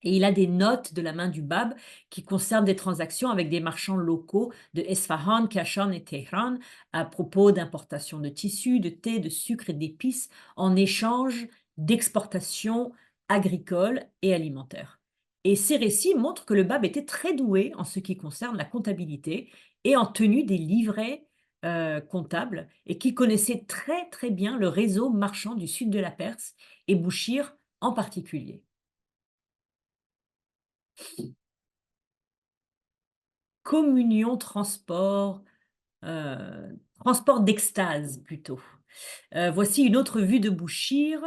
Et il a des notes de la main du Bab qui concernent des transactions avec des marchands locaux de Esfahan, Kashan et Téhéran à propos d'importation de tissus, de thé, de sucre et d'épices en échange d'exportations agricoles et alimentaires. Et ces récits montrent que le Bab était très doué en ce qui concerne la comptabilité et en tenue des livrets comptables et qui connaissait très très bien le réseau marchand du sud de la Perse et Bouchir en particulier. Communion, transport, transport d'extase plutôt. Voici une autre vue de Bouchir,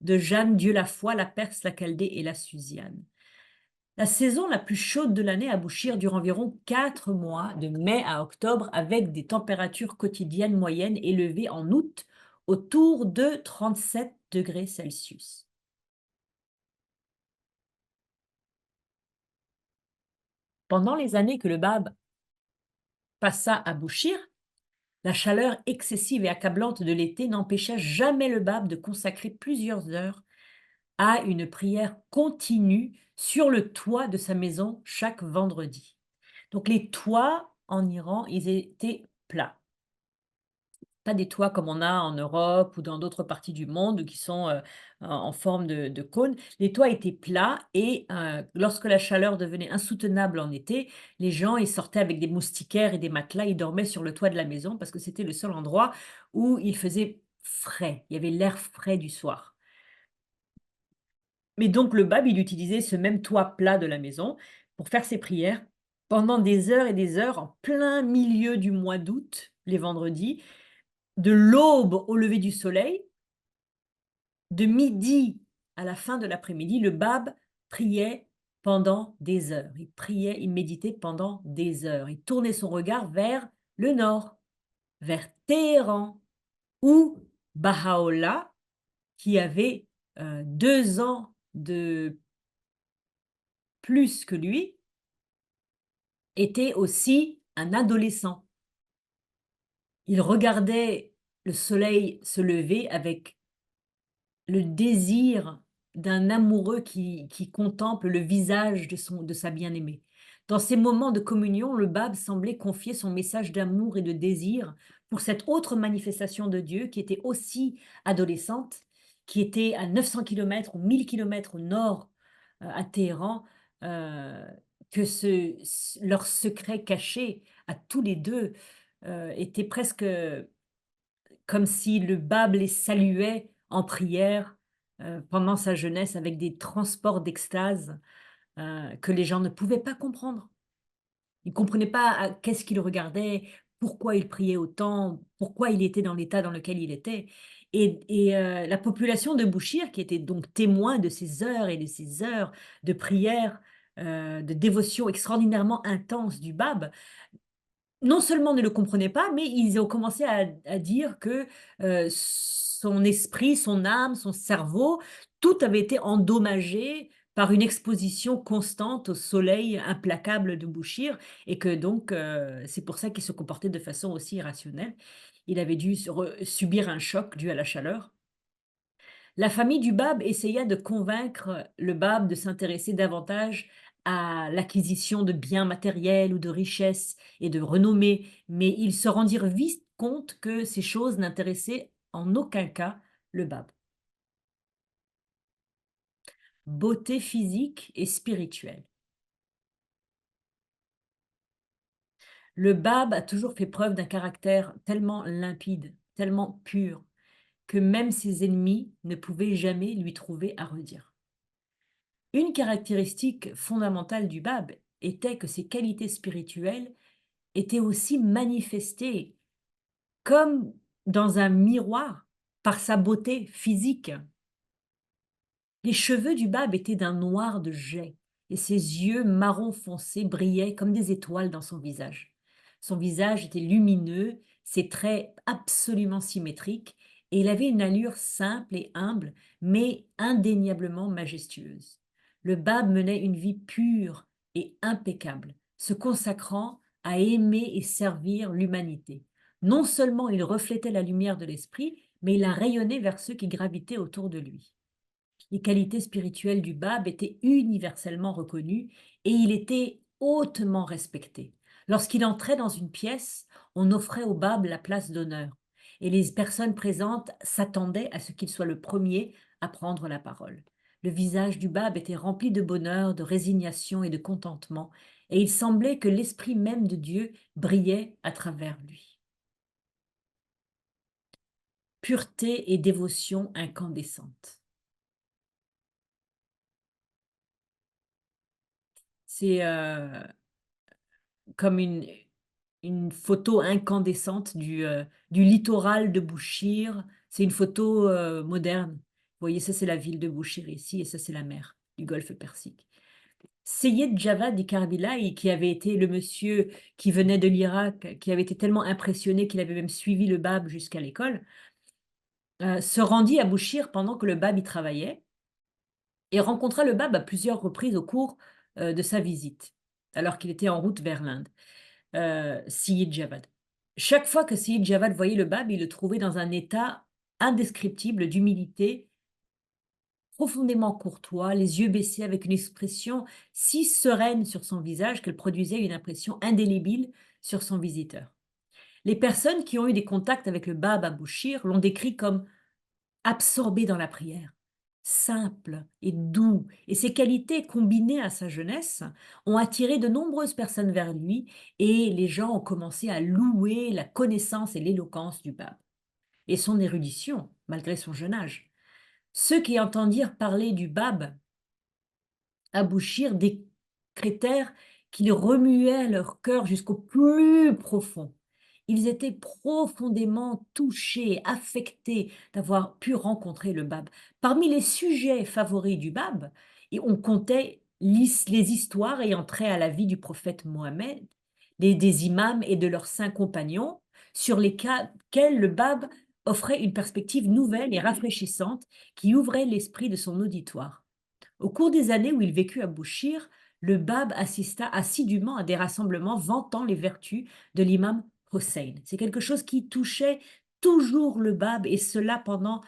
de Jeanne, Dieu la foi, la Perse, la Chaldée et la Susiane. La saison la plus chaude de l'année à Bouchir dure environ 4 mois, de mai à octobre, avec des températures quotidiennes moyennes élevées en août autour de 37 degrés Celsius. Pendant les années que le Bab passa à Bouchir, la chaleur excessive et accablante de l'été n'empêcha jamais le Bab de consacrer plusieurs heures à une prière continue sur le toit de sa maison chaque vendredi. Donc les toits en Iran, ils étaient plats. Pas des toits comme on a en Europe ou dans d'autres parties du monde qui sont en forme de cône. Les toits étaient plats et lorsque la chaleur devenait insoutenable en été, les gens ils sortaient avec des moustiquaires et des matelas, ils dormaient sur le toit de la maison parce que c'était le seul endroit où il faisait frais, il y avait l'air frais du soir. Mais donc le Bab, il utilisait ce même toit plat de la maison pour faire ses prières pendant des heures et des heures en plein milieu du mois d'août, les vendredis, de l'aube au lever du soleil, de midi à la fin de l'après-midi, le Bab priait pendant des heures. Il priait, il méditait pendant des heures. Il tournait son regard vers le nord, vers Téhéran, où Baha'u'llah, qui avait 2 ans de plus que lui, était aussi un adolescent. Il regardait le soleil se lever avec le désir d'un amoureux qui contemple le visage de sa bien-aimée. Dans ces moments de communion, le Bab semblait confier son message d'amour et de désir pour cette autre manifestation de Dieu qui était aussi adolescente, qui était à 900 km ou 1000 km au nord, à Téhéran, que leur secret caché à tous les deux était presque comme si le Bab les saluait en prière pendant sa jeunesse avec des transports d'extase que les gens ne pouvaient pas comprendre. Ils ne comprenaient pas qu'est-ce qu'il regardait, pourquoi il priait autant, pourquoi il était dans l'état dans lequel il était. Et la population de Bouchir, qui était donc témoin de ces heures et de ces heures de prière, de dévotion extraordinairement intense du Bab, non seulement ne le comprenaient pas, mais ils ont commencé à dire que son esprit, son âme, son cerveau, tout avait été endommagé par une exposition constante au soleil implacable de Bouchir et que donc c'est pour ça qu'il se comportait de façon aussi irrationnelle. Il avait dû subir un choc dû à la chaleur. La famille du Bab essaya de convaincre le Bab de s'intéresser davantage à l'acquisition de biens matériels ou de richesses et de renommée, mais ils se rendirent vite compte que ces choses n'intéressaient en aucun cas le Bab. Beauté physique et spirituelle. Le Bab a toujours fait preuve d'un caractère tellement limpide, tellement pur, que même ses ennemis ne pouvaient jamais lui trouver à redire. Une caractéristique fondamentale du Bab était que ses qualités spirituelles étaient aussi manifestées comme dans un miroir par sa beauté physique. Les cheveux du Bab étaient d'un noir de jais et ses yeux marron foncé brillaient comme des étoiles dans son visage. Son visage était lumineux, ses traits absolument symétriques, et il avait une allure simple et humble, mais indéniablement majestueuse. Le Bab menait une vie pure et impeccable, se consacrant à aimer et servir l'humanité. Non seulement il reflétait la lumière de l'esprit, mais il a rayonné vers ceux qui gravitaient autour de lui. Les qualités spirituelles du Bab étaient universellement reconnues et il était hautement respecté. Lorsqu'il entrait dans une pièce, on offrait au Bab la place d'honneur et les personnes présentes s'attendaient à ce qu'il soit le premier à prendre la parole. Le visage du Bab était rempli de bonheur, de résignation et de contentement, et il semblait que l'esprit même de Dieu brillait à travers lui. Pureté et dévotion incandescente. C'est comme une photo incandescente du littoral de Bouchir. C'est une photo moderne. Vous voyez, ça c'est la ville de Bouchir ici, et ça c'est la mer du golfe Persique. Seyed Javad Ikarbilai, qui avait été le monsieur qui venait de l'Irak, qui avait été tellement impressionné qu'il avait même suivi le Bab jusqu'à l'école, se rendit à Bouchir pendant que le Bab y travaillait et rencontra le Bab à plusieurs reprises au cours de sa visite, alors qu'il était en route vers l'Inde. Seyid Javad. Chaque fois que Seyid Javad voyait le Bab, il le trouvait dans un état indescriptible d'humilité, profondément courtois, les yeux baissés avec une expression si sereine sur son visage qu'elle produisait une impression indélébile sur son visiteur. Les personnes qui ont eu des contacts avec le Bab à Bouchir l'ont décrit comme absorbé dans la prière, simple et doux, et ses qualités combinées à sa jeunesse ont attiré de nombreuses personnes vers lui et les gens ont commencé à louer la connaissance et l'éloquence du Bab et son érudition malgré son jeune âge. Ceux qui entendirent parler du Bab à Bouchir décrétèrent qu'il remuait leur cœur jusqu'au plus profond. Ils étaient profondément touchés, affectés d'avoir pu rencontrer le Bab. Parmi les sujets favoris du Bab, on comptait les histoires ayant trait à la vie du prophète Mohammed, des imams et de leurs saints compagnons, sur lesquels le Bab offrait une perspective nouvelle et rafraîchissante qui ouvrait l'esprit de son auditoire. Au cours des années où il vécut à Bouchir, le Bab assista assidûment à des rassemblements vantant les vertus de l'imam Hossein. C'est quelque chose qui touchait toujours le Bab, et cela pendant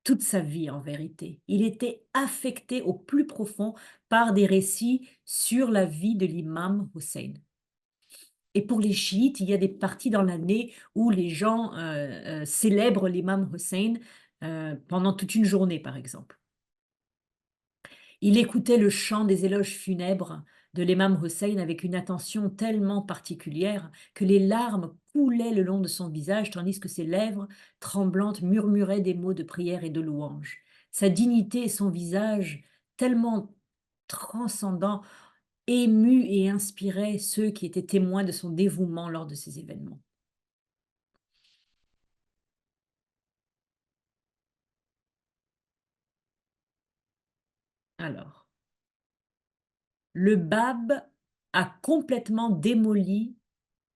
toute sa vie en vérité. Il était affecté au plus profond par des récits sur la vie de l'imam Hossein. Et pour les chiites, il y a des parties dans l'année où les gens célèbrent l'imam Hossein pendant toute une journée, par exemple. Il écoutait le chant des éloges funèbres de l'imam Hossein avec une attention tellement particulière que les larmes coulaient le long de son visage tandis que ses lèvres tremblantes murmuraient des mots de prière et de louange. Sa dignité et son visage tellement transcendants émus et inspiraient ceux qui étaient témoins de son dévouement lors de ces événements. Alors, le Bab a complètement démoli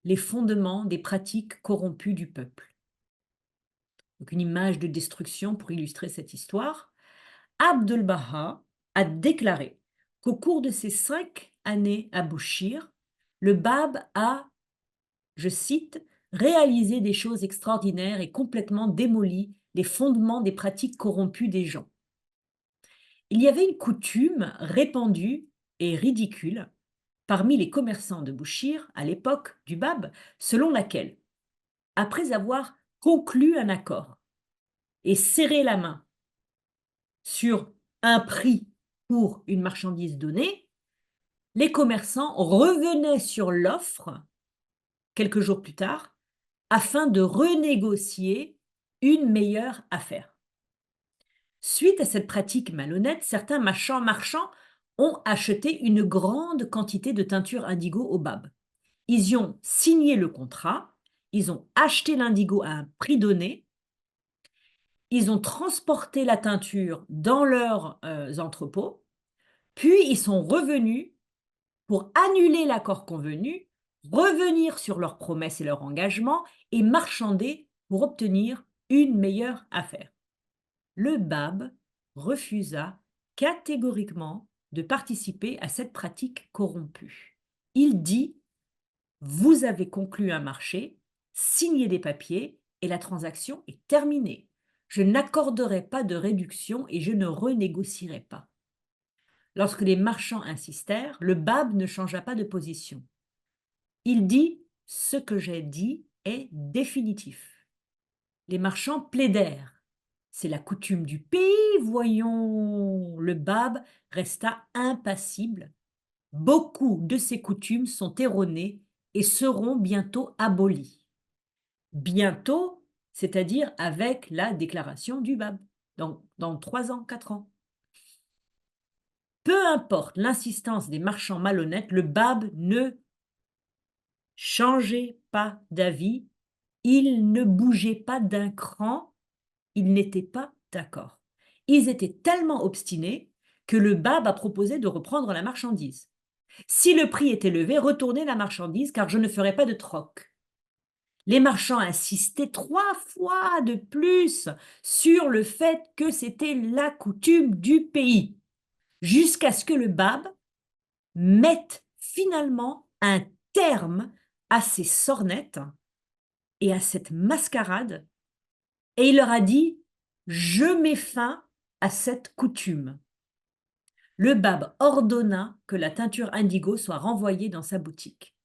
les fondements des pratiques corrompues du peuple. Donc une image de destruction pour illustrer cette histoire. Abdul-Baha a déclaré qu'au cours de ses 5 années à Bouchir, le Bab a, je cite, réalisé des choses extraordinaires et complètement démoli les fondements des pratiques corrompues des gens. Il y avait une coutume répandue et ridicule parmi les commerçants de Bouchir à l'époque du Bab, selon laquelle, après avoir conclu un accord et serré la main sur un prix pour une marchandise donnée, les commerçants revenaient sur l'offre quelques jours plus tard afin de renégocier une meilleure affaire. Suite à cette pratique malhonnête, certains marchands ont acheté une grande quantité de teinture indigo au Bab. Ils y ont signé le contrat, ils ont acheté l'indigo à un prix donné, ils ont transporté la teinture dans leurs entrepôts, Puis ils sont revenus pour annuler l'accord convenu, revenir sur leurs promesses et leurs engagements et marchander pour obtenir une meilleure affaire. Le Bab refusa catégoriquement de participer à cette pratique corrompue. Il dit « Vous avez conclu un marché, signez des papiers et la transaction est terminée. Je n'accorderai pas de réduction et je ne renégocierai pas. » Lorsque les marchands insistèrent, le Bab ne changea pas de position. Il dit « Ce que j'ai dit est définitif. » Les marchands plaidèrent. C'est la coutume du pays, voyons. Le Bab resta impassible. Beaucoup de ces coutumes sont erronées et seront bientôt abolies. Bientôt, c'est-à-dire avec la déclaration du Bab, dans 3 ans, 4 ans. Peu importe l'insistance des marchands malhonnêtes, le Bab ne changeait pas d'avis, il ne bougeait pas d'un cran, ils n'étaient pas d'accord. Ils étaient tellement obstinés que le Bab a proposé de reprendre la marchandise. Si le prix est élevé, retournez la marchandise car je ne ferai pas de troc. Les marchands insistaient 3 fois de plus sur le fait que c'était la coutume du pays, jusqu'à ce que le Bab mette finalement un terme à ces sornettes et à cette mascarade, et il leur a dit « Je mets fin à cette coutume ». Le Bab ordonna que la teinture indigo soit renvoyée dans sa boutique.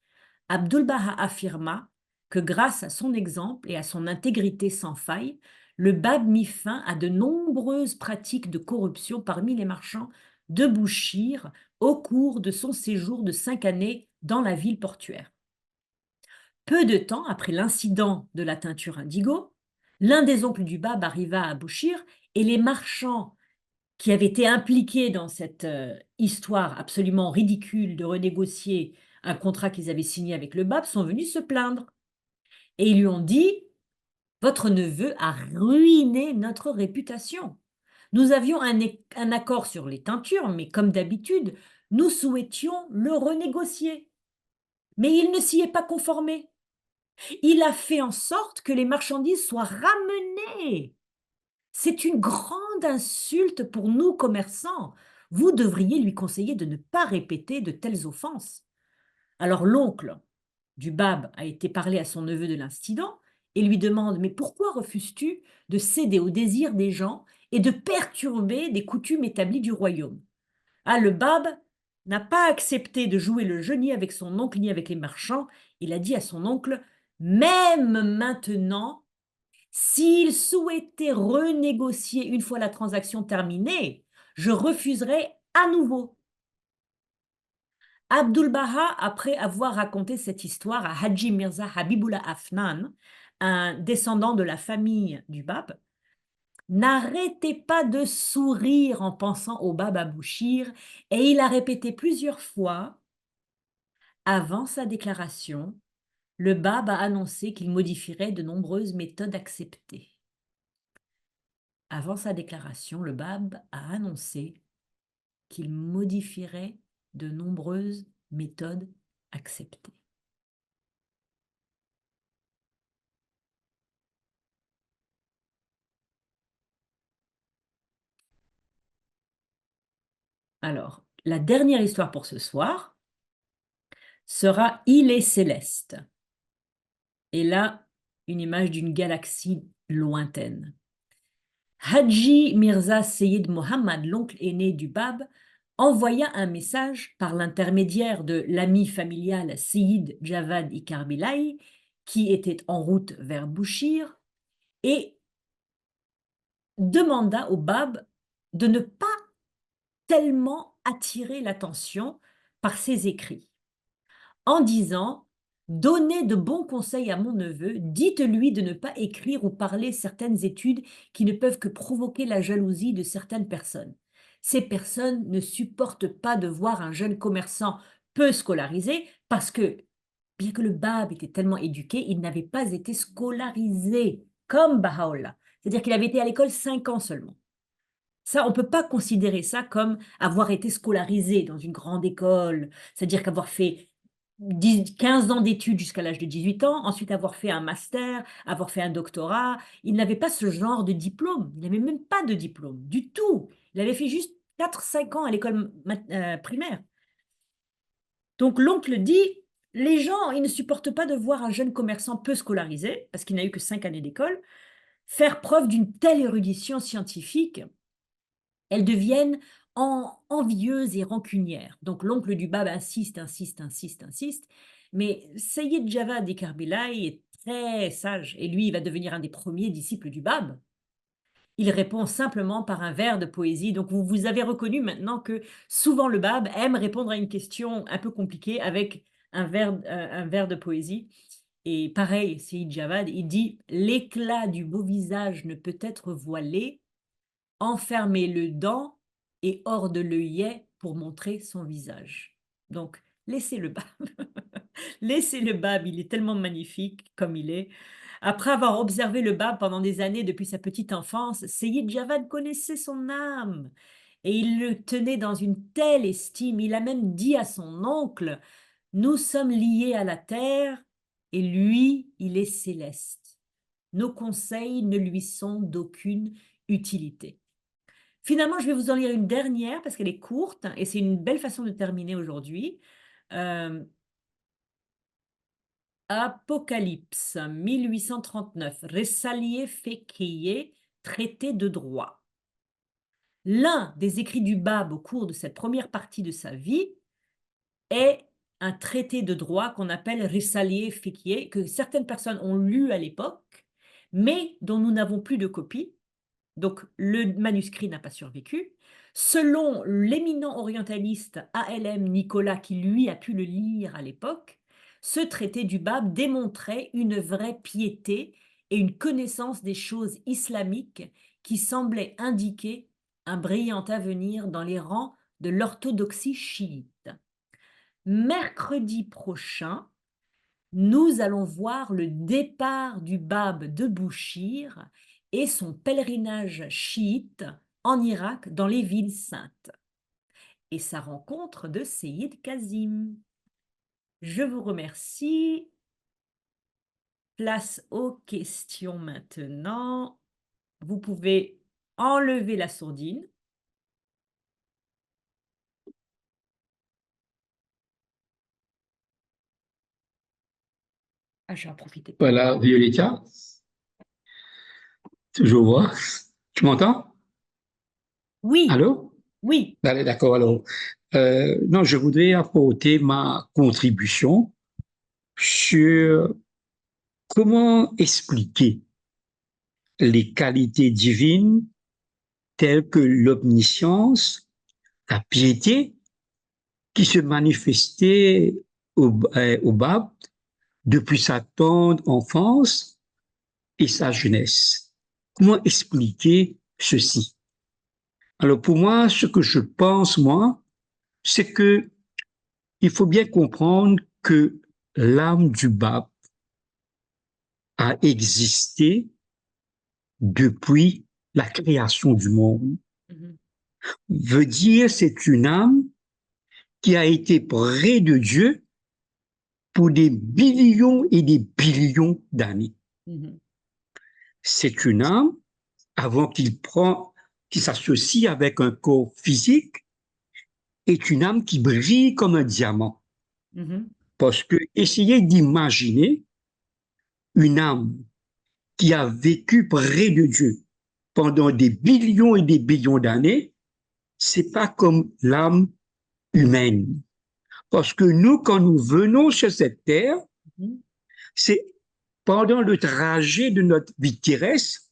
Abdul-Baha affirma que grâce à son exemple et à son intégrité sans faille, le Bab mit fin à de nombreuses pratiques de corruption parmi les marchands de Bouchir au cours de son séjour de 5 années dans la ville portuaire. Peu de temps après l'incident de la teinture indigo, l'un des oncles du Bab arriva à Bouchir et les marchands qui avaient été impliqués dans cette histoire absolument ridicule de renégocier un contrat qu'ils avaient signé avec le Bab sont venus se plaindre. Et ils lui ont dit « Votre neveu a ruiné notre réputation. Nous avions un accord sur les teintures, mais comme d'habitude, nous souhaitions le renégocier. Mais il ne s'y est pas conformé. Il a fait en sorte que les marchandises soient ramenées. C'est une grande insulte pour nous, commerçants. Vous devriez lui conseiller de ne pas répéter de telles offenses. » Alors l'oncle du Bab a été parler à son neveu de l'incident et lui demande « Mais pourquoi refuses-tu de céder au désir des gens et de perturber des coutumes établies du royaume ?» Ah, le Bab n'a pas accepté de jouer le jeu ni avec son oncle ni avec les marchands. Il a dit à son oncle « Même maintenant, s'il souhaitait renégocier une fois la transaction terminée, je refuserai à nouveau. » Abdul-Baha, après avoir raconté cette histoire à Haji Mirza Habibullah Afnan, un descendant de la famille du Bab, n'arrêtait pas de sourire en pensant au Bab à Bouchir et il a répété plusieurs fois, avant sa déclaration, le Bab a annoncé qu'il modifierait de nombreuses méthodes acceptées. Avant sa déclaration, le Bab a annoncé qu'il modifierait de nombreuses méthodes acceptées. Alors, la dernière histoire pour ce soir sera Île et Céleste. Et là, une image d'une galaxie lointaine. Haji Mirza Seyyid Mohammad, l'oncle aîné du Bab, envoya un message par l'intermédiaire de l'ami familial Seyyid Javad Ikarbilai, qui était en route vers Bouchir, et demanda au Bab de ne pas tellement attirer l'attention par ses écrits, en disant « Donnez de bons conseils à mon neveu, dites-lui de ne pas écrire ou parler certaines études qui ne peuvent que provoquer la jalousie de certaines personnes. Ces personnes ne supportent pas de voir un jeune commerçant peu scolarisé parce que, bien que le Bab était tellement éduqué, il n'avait pas été scolarisé comme Baha'u'llah. C'est-à-dire qu'il avait été à l'école 5 ans seulement. Ça, on ne peut pas considérer ça comme avoir été scolarisé dans une grande école, c'est-à-dire qu'avoir fait 15 ans d'études jusqu'à l'âge de 18 ans, ensuite avoir fait un master, avoir fait un doctorat. Il n'avait pas ce genre de diplôme. Il n'avait même pas de diplôme, du tout. Il avait fait juste 4-5 ans à l'école primaire. Donc l'oncle dit, les gens, ils ne supportent pas de voir un jeune commerçant peu scolarisé, parce qu'il n'a eu que 5 années d'école, faire preuve d'une telle érudition scientifique. Elles deviennent envieuses et rancunières. Donc l'oncle du Bab insiste, insiste, insiste, insiste. Mais Sayyid Javad Karbelaï est très sage et lui, il va devenir un des premiers disciples du Bab. Il répond simplement par un vers de poésie. Donc vous avez reconnu maintenant que souvent le Bab aime répondre à une question un peu compliquée avec un vers de poésie. Et pareil, Sayyid Javad, il dit « L'éclat du beau visage ne peut être voilé, enfermez-le dans et hors de l'œillet pour montrer son visage. » Donc, laissez le Bab. Laissez le Bab, il est tellement magnifique comme il est. Après avoir observé le Bab pendant des années depuis sa petite enfance, Seyyid Javad connaissait son âme et il le tenait dans une telle estime. Il a même dit à son oncle, « Nous sommes liés à la terre et lui, il est céleste. Nos conseils ne lui sont d'aucune utilité. » Finalement, je vais vous en lire une dernière parce qu'elle est courte et c'est une belle façon de terminer aujourd'hui. Apocalypse 1839, Resalier Féquier, traité de droit. L'un des écrits du Bab au cours de cette première partie de sa vie est un traité de droit qu'on appelle Resalier Féquier, que certaines personnes ont lu à l'époque, mais dont nous n'avons plus de copie. Donc, le manuscrit n'a pas survécu. Selon l'éminent orientaliste A.L.M. Nicolas, qui lui a pu le lire à l'époque, ce traité du Bab démontrait une vraie piété et une connaissance des choses islamiques qui semblait indiquer un brillant avenir dans les rangs de l'orthodoxie chiite. Mercredi prochain, nous allons voir le départ du Bab de Bouchir et son pèlerinage chiite en Irak dans les villes saintes et sa rencontre de Seyyid Kazim. Je vous remercie. Place aux questions maintenant. Vous pouvez enlever la sourdine. Ah, je vais en profiter. Voilà, Violetta, je vois. Tu m'entends? Oui, Allô? oui. Allez, d'accord, alors. Non, je voudrais apporter ma contribution sur comment expliquer les qualités divines telles que l'omniscience, la piété, qui se manifestait au Bab depuis sa tendre enfance et sa jeunesse. Comment expliquer ceci? Alors pour moi, ce que je pense, moi, c'est que il faut bien comprendre que l'âme du Bab a existé depuis la création du monde. Mhm. Veut dire c'est une âme qui a été près de Dieu pour des billions et des billions d'années. Mhm. C'est une âme, avant qu'il s'associe avec un corps physique, est une âme qui brille comme un diamant. Mhm. Parce que essayez d'imaginer une âme qui a vécu près de Dieu pendant des billions et des billions d'années, c'est pas comme l'âme humaine. Parce que nous, quand nous venons sur cette terre, Mhm. c'est pendant le trajet de notre vie terrestre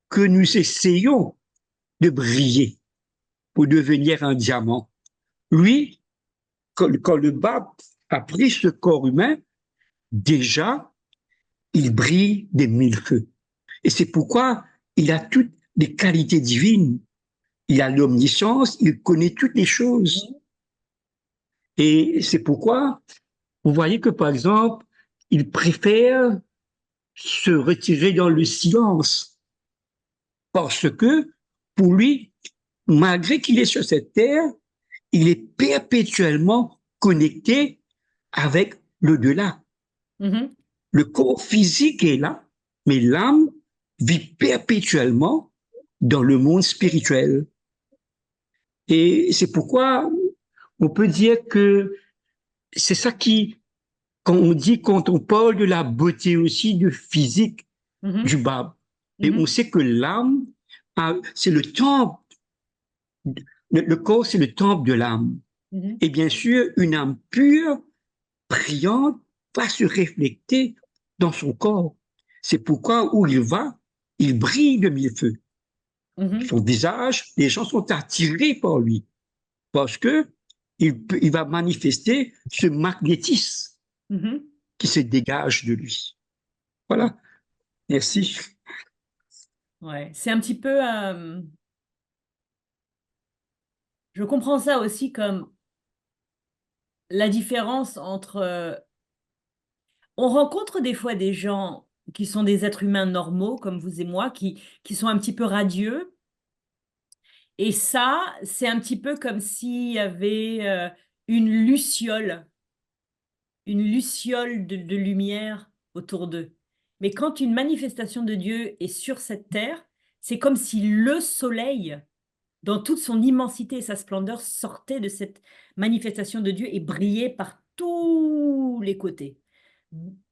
que nous essayons de briller pour devenir un diamant. Lui, quand le Bab a pris ce corps humain, déjà, il brille des mille feux. Et c'est pourquoi il a toutes les qualités divines. Il a l'omniscience, il connaît toutes les choses. Et c'est pourquoi vous voyez que, par exemple, il préfère se retirer dans le silence. Parce que, pour lui, malgré qu'il est sur cette terre, il est perpétuellement connecté avec l'au-delà. Mhm. Le corps physique est là, mais l'âme vit perpétuellement dans le monde spirituel. Et c'est pourquoi on peut dire que c'est ça qui, quand on parle de la beauté aussi du physique Mhm. du Bab, et on Mhm. sait que l'âme, c'est le temple, le corps, c'est le temple de l'âme. Mhm. Et bien sûr, une âme pure, priante, va se refléter dans son corps. C'est pourquoi où il va, il brille de mille feux. Mhm. Son visage, les gens sont attirés par lui parce que il va manifester ce magnétisme Mhm. qui se dégage de lui. Voilà. Merci. Ouais, c'est un petit peu, je comprends ça aussi comme la différence entre, on rencontre des fois des gens qui sont des êtres humains normaux, comme vous et moi, qui sont un petit peu radieux. Et ça, c'est un petit peu comme s'il y avait une luciole, une luciole de lumière autour d'eux. Mais quand une manifestation de Dieu est sur cette terre, c'est comme si le soleil, dans toute son immensité et sa splendeur, sortait de cette manifestation de Dieu et brillait par tous les côtés.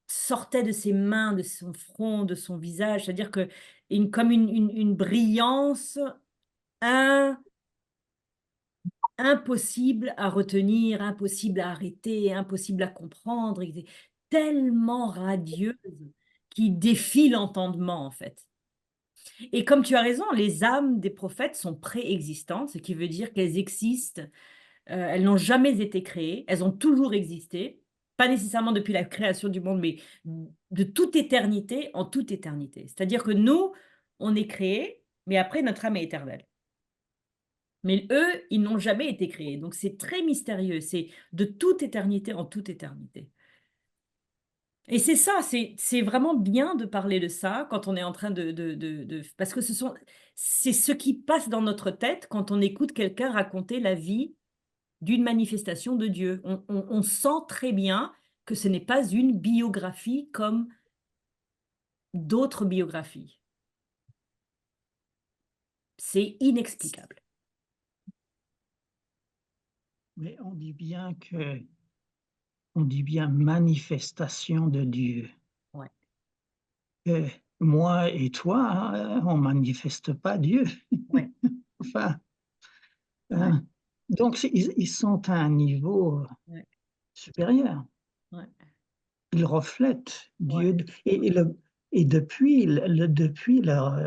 Sortait de ses mains, de son front, de son visage, c'est-à-dire que comme une brillance impossible à retenir, impossible à arrêter, impossible à comprendre, tellement radieuse qui défie l'entendement en fait. Et comme tu as raison, les âmes des prophètes sont préexistantes, ce qui veut dire qu'elles existent, elles n'ont jamais été créées, elles ont toujours existé, pas nécessairement depuis la création du monde, mais de toute éternité en toute éternité. C'est-à-dire que nous, on est créés, mais après notre âme est éternelle. Mais eux, ils n'ont jamais été créés. Donc c'est très mystérieux. C'est de toute éternité en toute éternité. Et c'est ça, c'est vraiment bien de parler de ça quand on est en train parce que c'est ce qui passe dans notre tête quand on écoute quelqu'un raconter la vie d'une manifestation de Dieu. On sent très bien que ce n'est pas une biographie comme d'autres biographies. C'est inexplicable. Mais on dit bien manifestation de Dieu. Ouais. Moi et toi, hein, on manifeste pas Dieu. Ouais. Enfin, Ouais. donc ils sont à un niveau Ouais. supérieur. Ouais. Ils reflètent Ouais. Dieu et depuis leur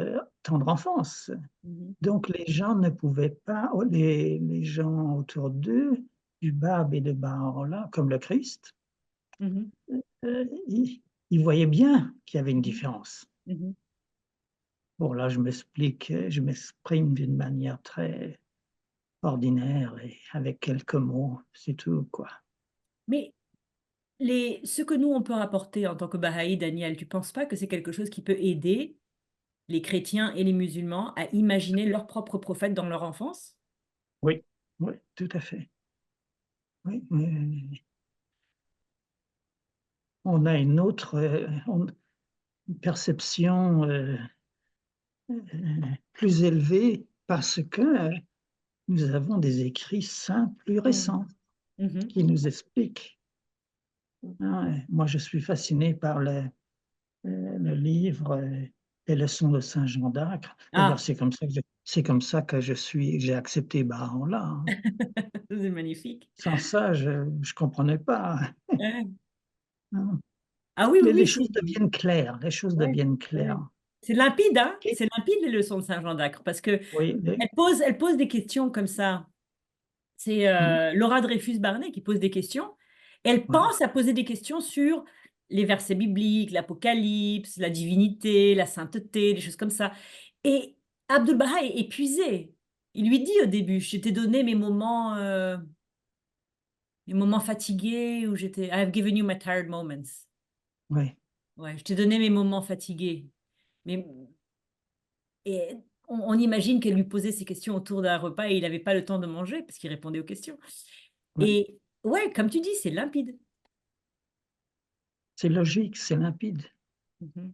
tendre enfance. Mhm. Donc les gens ne pouvaient pas, les gens autour d'eux, du Bab et de Baha'u'llah, comme le Christ, Mhm. ils voyaient bien qu'il y avait une différence. Mhm. Bon, là, je m'exprime d'une manière très ordinaire et avec quelques mots, c'est tout, quoi. Mais ce que nous, on peut rapporter en tant que Bahaï, Daniel, tu ne penses pas que c'est quelque chose qui peut aider les chrétiens et les musulmans à imaginer leur propre prophète dans leur enfance? Oui, oui, tout à fait. Oui, on a une autre une perception plus élevée parce que nous avons des écrits saints plus récents Mhm. qui nous expliquent. Hein, moi, je suis fasciné par le livre Les leçons de Saint Jean d'Acre. D'ailleurs, Ah, c'est comme ça que j'ai accepté Baha'u'llah. Hein. c'est magnifique. Sans ça, je ne comprenais pas. Ouais. Hein. Ah oui, oui, Mais les oui, choses deviennent claires. Les choses ouais, deviennent ouais. claires. C'est limpide, hein? Et- C'est limpide les leçons de Saint-Jean d'Acre parce que oui, elle pose des questions comme ça. C'est Laura Dreyfus-Barnet qui pose des questions. Elle ouais, pense à poser des questions sur les versets bibliques, l'Apocalypse, la divinité, la sainteté, des choses comme ça. Et Abdu'l-Baha est épuisé. Il lui dit au début, je t'ai donné mes moments fatigués où j'étais, I've given you my tired moments. ouais. Ouais, je t'ai donné mes moments fatigués. Mais et on imagine qu'elle lui posait ces questions autour d'un repas et il n'avait pas le temps de manger parce qu'il répondait aux questions. Ouais. Et ouais, comme tu dis, c'est limpide. C'est logique, c'est limpide. Mhm.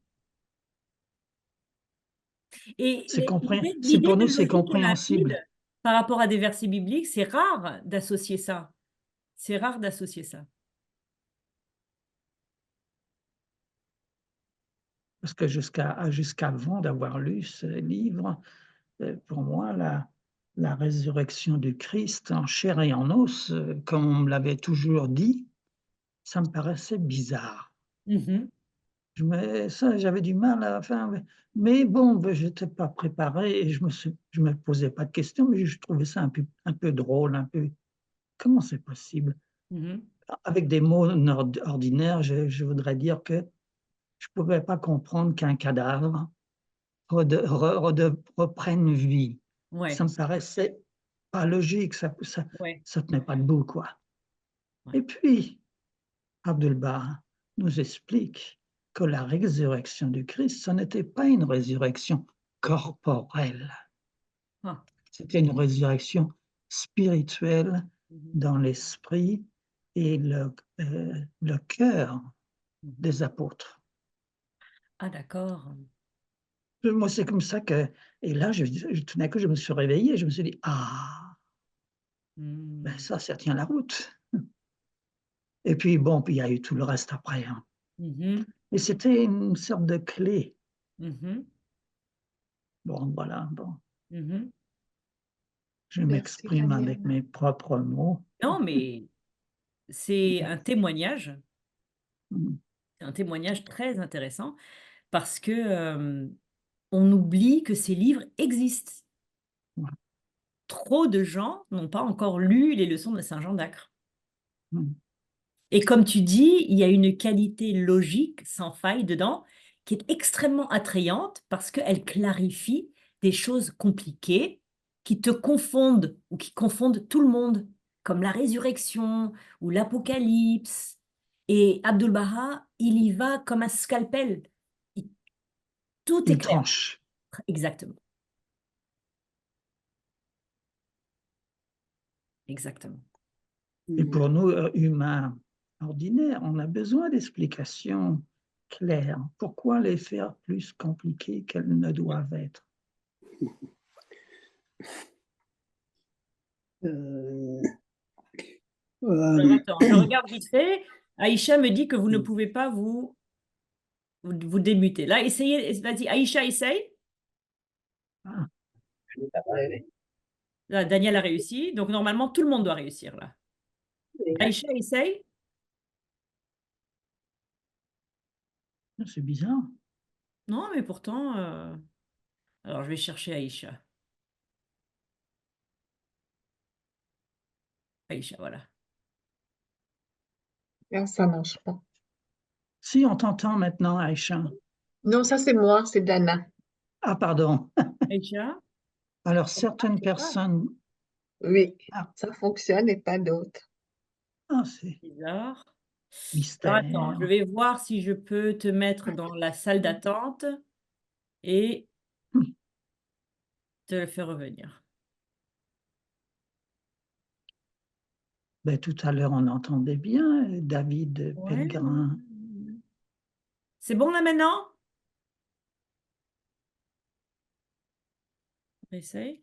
Et C'est l'idée pour de nous, c'est logique et limpide compréhensible. par rapport à des versets bibliques, c'est rare d'associer ça. C'est rare d'associer ça. Parce que jusqu'avant d'avoir lu ce livre, pour moi, la résurrection du Christ en chair et en os, comme on me l'avait toujours dit, ça me paraissait bizarre. Mhm. J'avais du mal à, enfin, mais bon, je n'étais pas préparé et je me posais pas de questions, mais je trouvais ça un peu drôle, un peu. Comment c'est possible? Mhm. Avec des mots ordinaires, je voudrais dire que je ne pouvais pas comprendre qu'un cadavre reprenne vie. Ouais, Ça me paraissait pas logique, ouais, ça tenait pas debout, quoi. ouais. Et puis, Abdul-Baha nous explique que la résurrection du Christ, ce n'était pas une résurrection corporelle, Ah. c'était une résurrection spirituelle Mhm. dans l'esprit et le cœur Mhm. des apôtres. Ah, d'accord. Moi, c'est comme ça que, et là, tout d'un coup, je me suis réveillé, je me suis dit, ah, ben Mhm. ça tient la route. Et puis, bon, puis il y a eu tout le reste après, hein. Mhm. Et c'était une sorte de clé. Mhm. Bon, voilà, bon, Mhm. je Merci, m'exprime avec Daniel. mes propres mots. Non, mais c'est Mm. un témoignage très intéressant parce que on oublie que ces livres existent. Ouais. Trop de gens n'ont pas encore lu les leçons de Saint Jean d'Acre. Mm. Et comme tu dis, il y a une qualité logique sans faille dedans qui est extrêmement attrayante parce qu'elle clarifie des choses compliquées qui te confondent ou qui confondent tout le monde, comme la résurrection ou l'Apocalypse. Et Abdu'l-Baha, il y va comme un scalpel. Il- Tout est Il clair. tranche. Exactement. Exactement. Et pour nous, humains ordinaires, on a besoin d'explications claires. Pourquoi les faire plus compliquées qu'elles ne doivent être? Euh, Alors, euh, attends, je regarde vite fait. Aïcha me dit que vous ne pouvez pas vous démuter. Là, essayez, vas-y, Aïcha, essaye. Ah, Là, Daniel a réussi. Donc, normalement, tout le monde doit réussir là. Aïcha, essaye. c'est bizarre. Non, mais pourtant. Alors, je vais chercher Aïcha. Aïcha, voilà. Ah, ça marche pas. Si on t'entend maintenant, Aïcha. Non, ça c'est moi, c'est Dana. Ah, pardon. Aïcha, Alors, ah, certaines c'est grave, personnes. Oui, Ah, ça fonctionne et pas d'autres. c'est bizarre. Alors, attends, je mystère. vais voir si je peux te mettre dans la salle d'attente et Hum. te faire revenir. Ben, tout à l'heure, on entendait bien David Ouais. Pellegrin. C'est bon là maintenant? Essaye.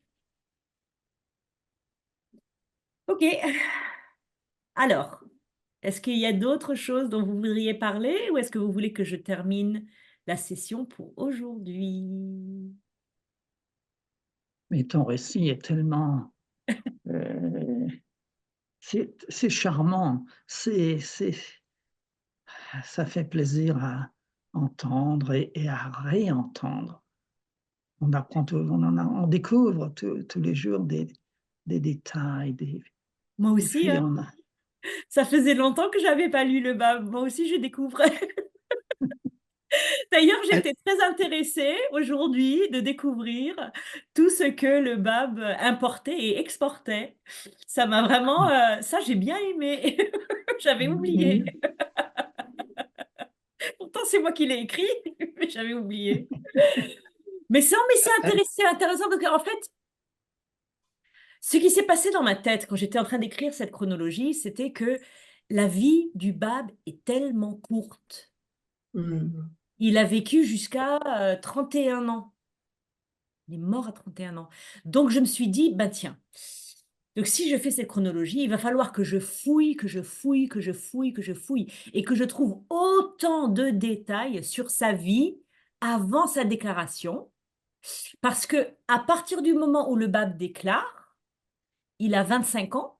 Ok. Alors, est-ce qu'il y a d'autres choses dont vous voudriez parler ou est-ce que vous voulez que je termine la session pour aujourd'hui? Mais ton récit est tellement. euh, c'est charmant. Ça fait plaisir à entendre et à réentendre. On apprend on découvre tous les jours des détails. Moi Et aussi, puis, hein. Ça faisait longtemps que j'avais pas lu le Bab. Moi aussi, je découvrais. D'ailleurs, j'étais très intéressée aujourd'hui de découvrir tout ce que le Bab importait et exportait. Ça m'a vraiment, ça j'ai bien aimé. J'avais oublié. Pourtant, c'est moi qui l'ai écrit, mais j'avais oublié. Mais c'est intéressant parce qu'en fait, ce qui s'est passé dans ma tête quand j'étais en train d'écrire cette chronologie, c'était que la vie du Bab est tellement courte. Mhm. Il a vécu jusqu'à 31 ans. Il est mort à 31 ans. Donc, je me suis dit, ben tiens, donc si je fais cette chronologie, il va falloir que je fouille, que je fouille, que je fouille, que je fouille, et que je trouve autant de détails sur sa vie avant sa déclaration, parce que à partir du moment où le Bab déclare, il a 25 ans,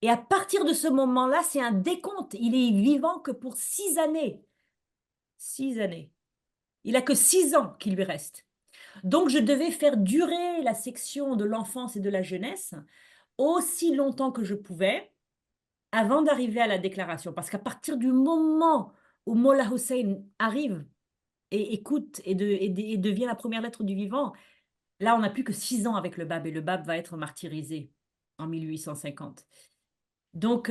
et à partir de ce moment-là, c'est un décompte. Il est vivant que pour 6 années. 6 années. Il a que 6 ans qui lui restent. Donc, je devais faire durer la section de l'enfance et de la jeunesse aussi longtemps que je pouvais avant d'arriver à la déclaration. Parce qu'à partir du moment où Mollah Hussein arrive et écoute et devient la première lettre du vivant, là, on n'a plus que 6 ans avec le Bab et le Bab va être martyrisé en 1850. Donc,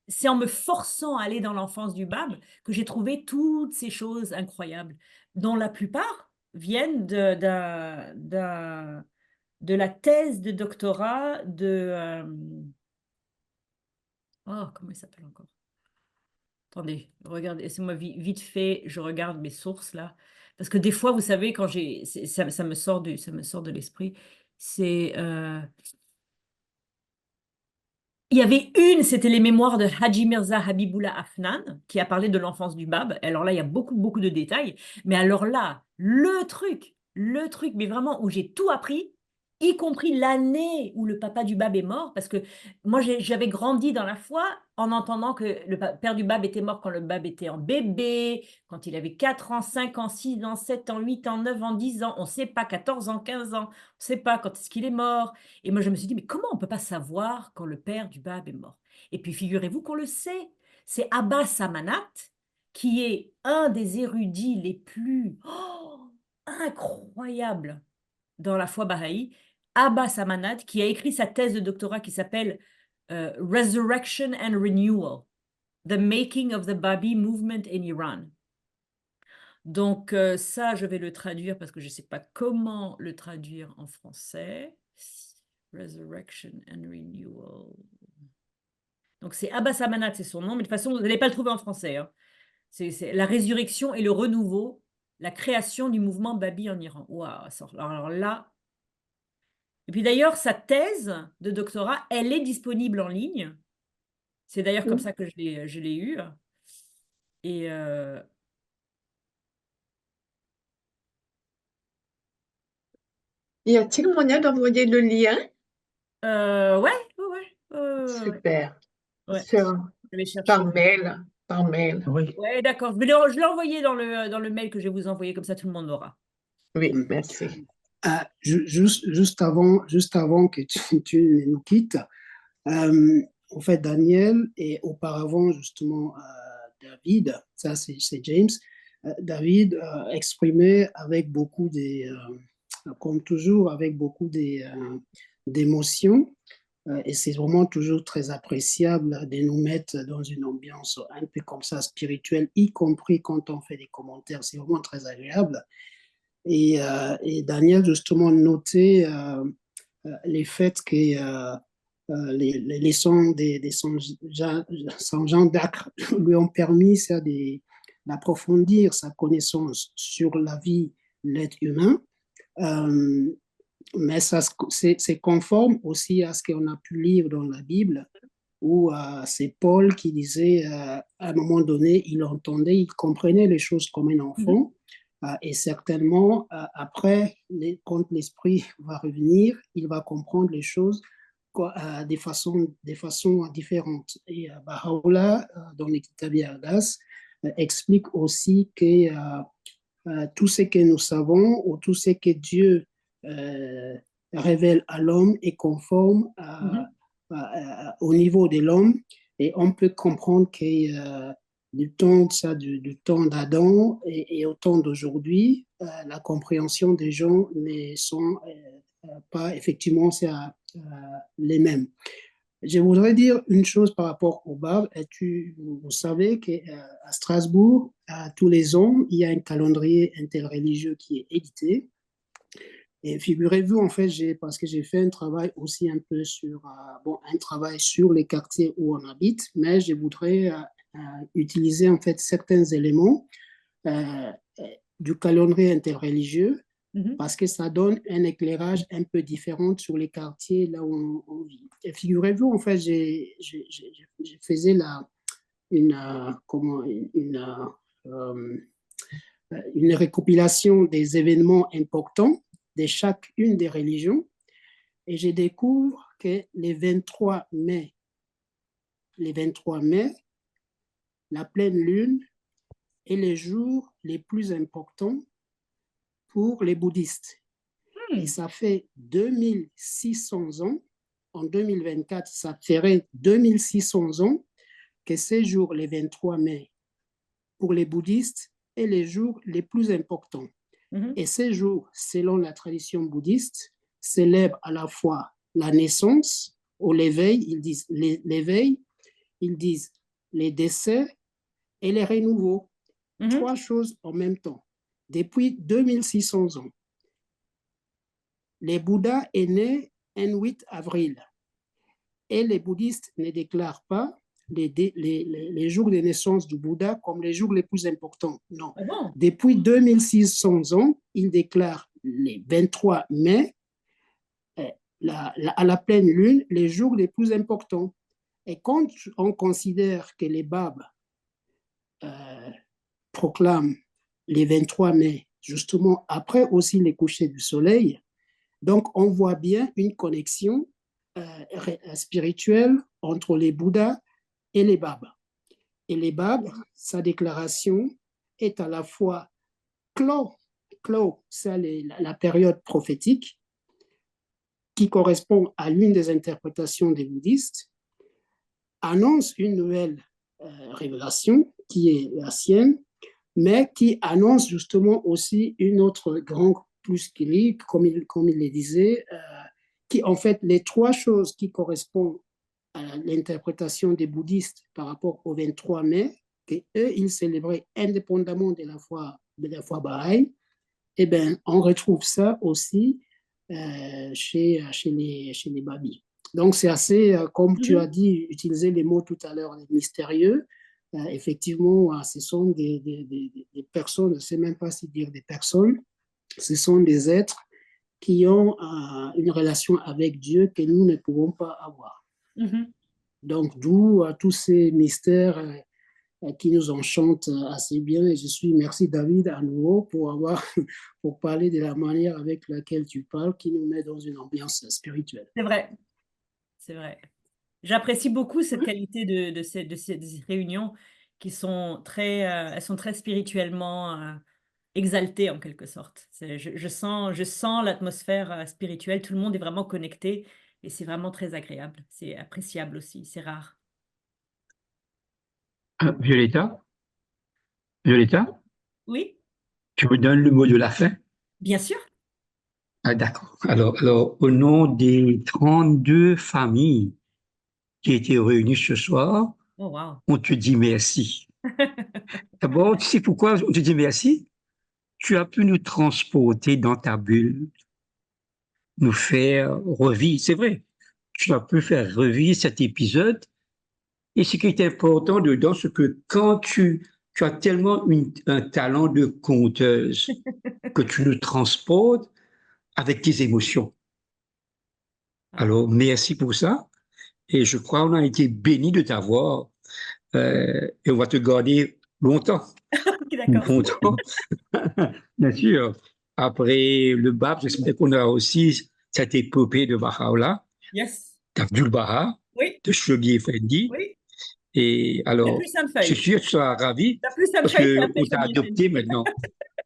c'est en me forçant à aller dans l'enfance du Bab que j'ai trouvé toutes ces choses incroyables, dont la plupart viennent de la thèse de doctorat oh, comment il s'appelle encore? Attendez, regardez, laissez-moi vite fait, je regarde mes sources là. Parce que des fois, vous savez, quand ça me sort ça me sort de l'esprit, c'est... il y avait c'était les mémoires de Haji Mirza Habibullah Afnan, qui a parlé de l'enfance du Bab. Alors là, il y a beaucoup de détails. Mais alors là, le truc, mais vraiment où j'ai tout appris, y compris l'année où le papa du Bab est mort, parce que moi, j'avais grandi dans la foi en entendant que le père du Bab était mort quand le Bab était en bébé, quand il avait 4 ans, 5 ans, 6 ans, 7 ans, 8 ans, 9 ans, 10 ans, on ne sait pas, 14 ans, 15 ans, on ne sait pas quand est-ce qu'il est mort. Et moi, je me suis dit, mais comment on ne peut pas savoir quand le père du Bab est mort? Et puis, figurez-vous qu'on le sait. C'est Abbas Amanat, qui est un des érudits les plus incroyables dans la foi bahaï. Abbas Amanat, qui a écrit sa thèse de doctorat qui s'appelle Resurrection and Renewal, The Making of the Babi Movement in Iran. Donc, ça, je vais le traduire parce que je ne sais pas comment le traduire en français. Resurrection and Renewal. Donc, c'est Abbas Amanat, c'est son nom, mais de toute façon, vous n'allez pas le trouver en français. Hein. C'est la résurrection et le renouveau, la création du mouvement Babi en Iran. Waouh, alors là. Et puis d'ailleurs, sa thèse de doctorat, elle est disponible en ligne. C'est d'ailleurs comme ça que je l'ai eue. Et Y a-t-il moyen d'envoyer le lien? ouais, ouais, ouais. Super. Ouais. Sur- Je vais chercher. Par mail. Par mail. Oui. Ouais, d'accord. Je l'ai envoyé dans le mail que je vais vous envoyer, comme ça tout le monde l'aura. Oui, Mm. merci. Juste avant que tu nous quittes, en fait, Daniel et auparavant, justement, David, ça c'est James, David exprimait avec beaucoup comme toujours, avec beaucoup d'émotions. Et c'est vraiment toujours très appréciable de nous mettre dans une ambiance un peu comme ça spirituelle, y compris quand on fait des commentaires. C'est vraiment très agréable. Et Daniel, justement, notait les faits que les leçons des Saint Jean d'Acre lui ont permis ça, d'approfondir sa connaissance sur la vie de l'être humain. Mais ça, c'est conforme aussi à ce qu'on a pu lire dans la Bible, où c'est Paul qui disait, à un moment donné, il entendait, il comprenait les choses comme un enfant, et certainement, après, quand l'Esprit va revenir, il va comprendre les choses des façons différentes. Et Baha'u'llah, dans les Kitab Ardas, explique aussi que tout ce que nous savons ou tout ce que Dieu révèle à l'homme est conforme au niveau de l'homme, et on peut comprendre que du temps d'Adam et au temps d'aujourd'hui, la compréhension des gens ne sont pas effectivement les mêmes. Je voudrais dire une chose par rapport au BAB. Vous savez qu'à Strasbourg, tous les ans, il y a un calendrier interreligieux qui est édité. Et figurez-vous, en fait, parce que j'ai fait un travail aussi un peu sur, un travail sur les quartiers où on habite, mais je voudrais utiliser en fait certains éléments euh, du calendrier interreligieux parce que ça donne un éclairage un peu différent sur les quartiers là où on vit. Et figurez-vous, en fait, je faisais une récopilation des événements importants de chacune des religions et je découvre que les 23 mai, la pleine lune est le jour les plus importants pour les bouddhistes. Et ça fait 2600 ans, en 2024, ça ferait 2600 ans que ces jours, les 23 mai, pour les bouddhistes, est les jours les plus importants. Et ces jours, selon la tradition bouddhiste, célèbrent à la fois la naissance ou l'éveil, ils disent l'éveil, ils disent les décès et les renouveaux. Trois choses en même temps. Depuis 2600 ans. Les Bouddhas est né un 8 avril et les bouddhistes ne déclarent pas les jours de naissance du Bouddha comme les jours les plus importants. Non. Ah bon? Depuis 2600 ans, ils déclarent les 23 mai à la pleine lune les jours les plus importants. Et quand on considère que les Babs proclament les 23 mai, justement après aussi les couchers du soleil, donc on voit bien une connexion spirituelle entre les Bouddhas et les Babs. Et les Babs, sa déclaration est à la fois clos, c'est la période prophétique qui correspond à l'une des interprétations des bouddhistes, annonce une nouvelle révélation qui est la sienne, mais qui annonce justement aussi une autre grande plus qu'il comme il le disait, qui en fait les trois choses qui correspondent à l'interprétation des bouddhistes par rapport au 23 mai, que eux ils célébraient indépendamment de la foi Baha'i, eh bien on retrouve ça aussi chez les Babis. Donc c'est assez, comme tu as dit, utiliser les mots tout à l'heure, mystérieux. Effectivement, ce sont des personnes, je ne sais même pas si dire des personnes, ce sont des êtres qui ont une relation avec Dieu que nous ne pouvons pas avoir. Donc, d'où tous ces mystères qui nous enchantent assez bien. Et merci David à nouveau pour parler de la manière avec laquelle tu parles, qui nous met dans une ambiance spirituelle. C'est vrai, c'est vrai. J'apprécie beaucoup cette qualité de ces réunions qui sont elles sont très spirituellement exaltées en quelque sorte. Je sens l'atmosphère spirituelle, tout le monde est vraiment connecté et c'est vraiment très agréable. C'est appréciable aussi, c'est rare. Violetta, Oui, tu me donnes le mot de la fin? bien sûr. Ah, d'accord. Alors, au nom des 32 familles qui étaient réunies ce soir, Oh, wow. on te dit merci. D'abord, tu sais pourquoi on te dit merci? Tu as pu nous transporter dans ta bulle, nous faire revivre. C'est vrai, tu as pu faire revivre cet épisode. Et ce qui est important dedans, c'est que quand tu as tellement un talent de conteuse que tu nous transportes avec tes émotions. Alors, merci pour ça. Et je crois qu'on a été bénis de t'avoir. Et on va te garder longtemps. D'accord. Longtemps. Bien sûr. Après le BAP, j'espère qu'on aura aussi cette épopée de Baha'u'llah, Yes. d'Abdul Baha, Oui, de Shoghi Effendi. oui. Et La alors, plus simple je suis feuille. sûr que tu seras ravi La plus simple parce feuille, c'est après qu'on t'a Shoghi adopté Effendi. maintenant.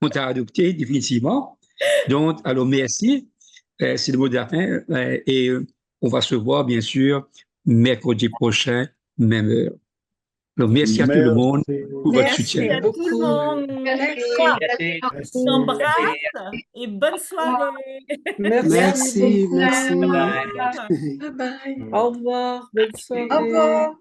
On t'a adopté définitivement. Donc, alors merci. C'est le mot de la fin. Et on va se voir, bien sûr, mercredi prochain, même heure. Donc, merci à tout le monde pour votre Merci soutien. Merci à tout le monde. Merci. Je t'embrasse et bonne soirée. Merci, beaucoup. merci. Au revoir. Bye bye. Au revoir, bonne soirée. Au revoir.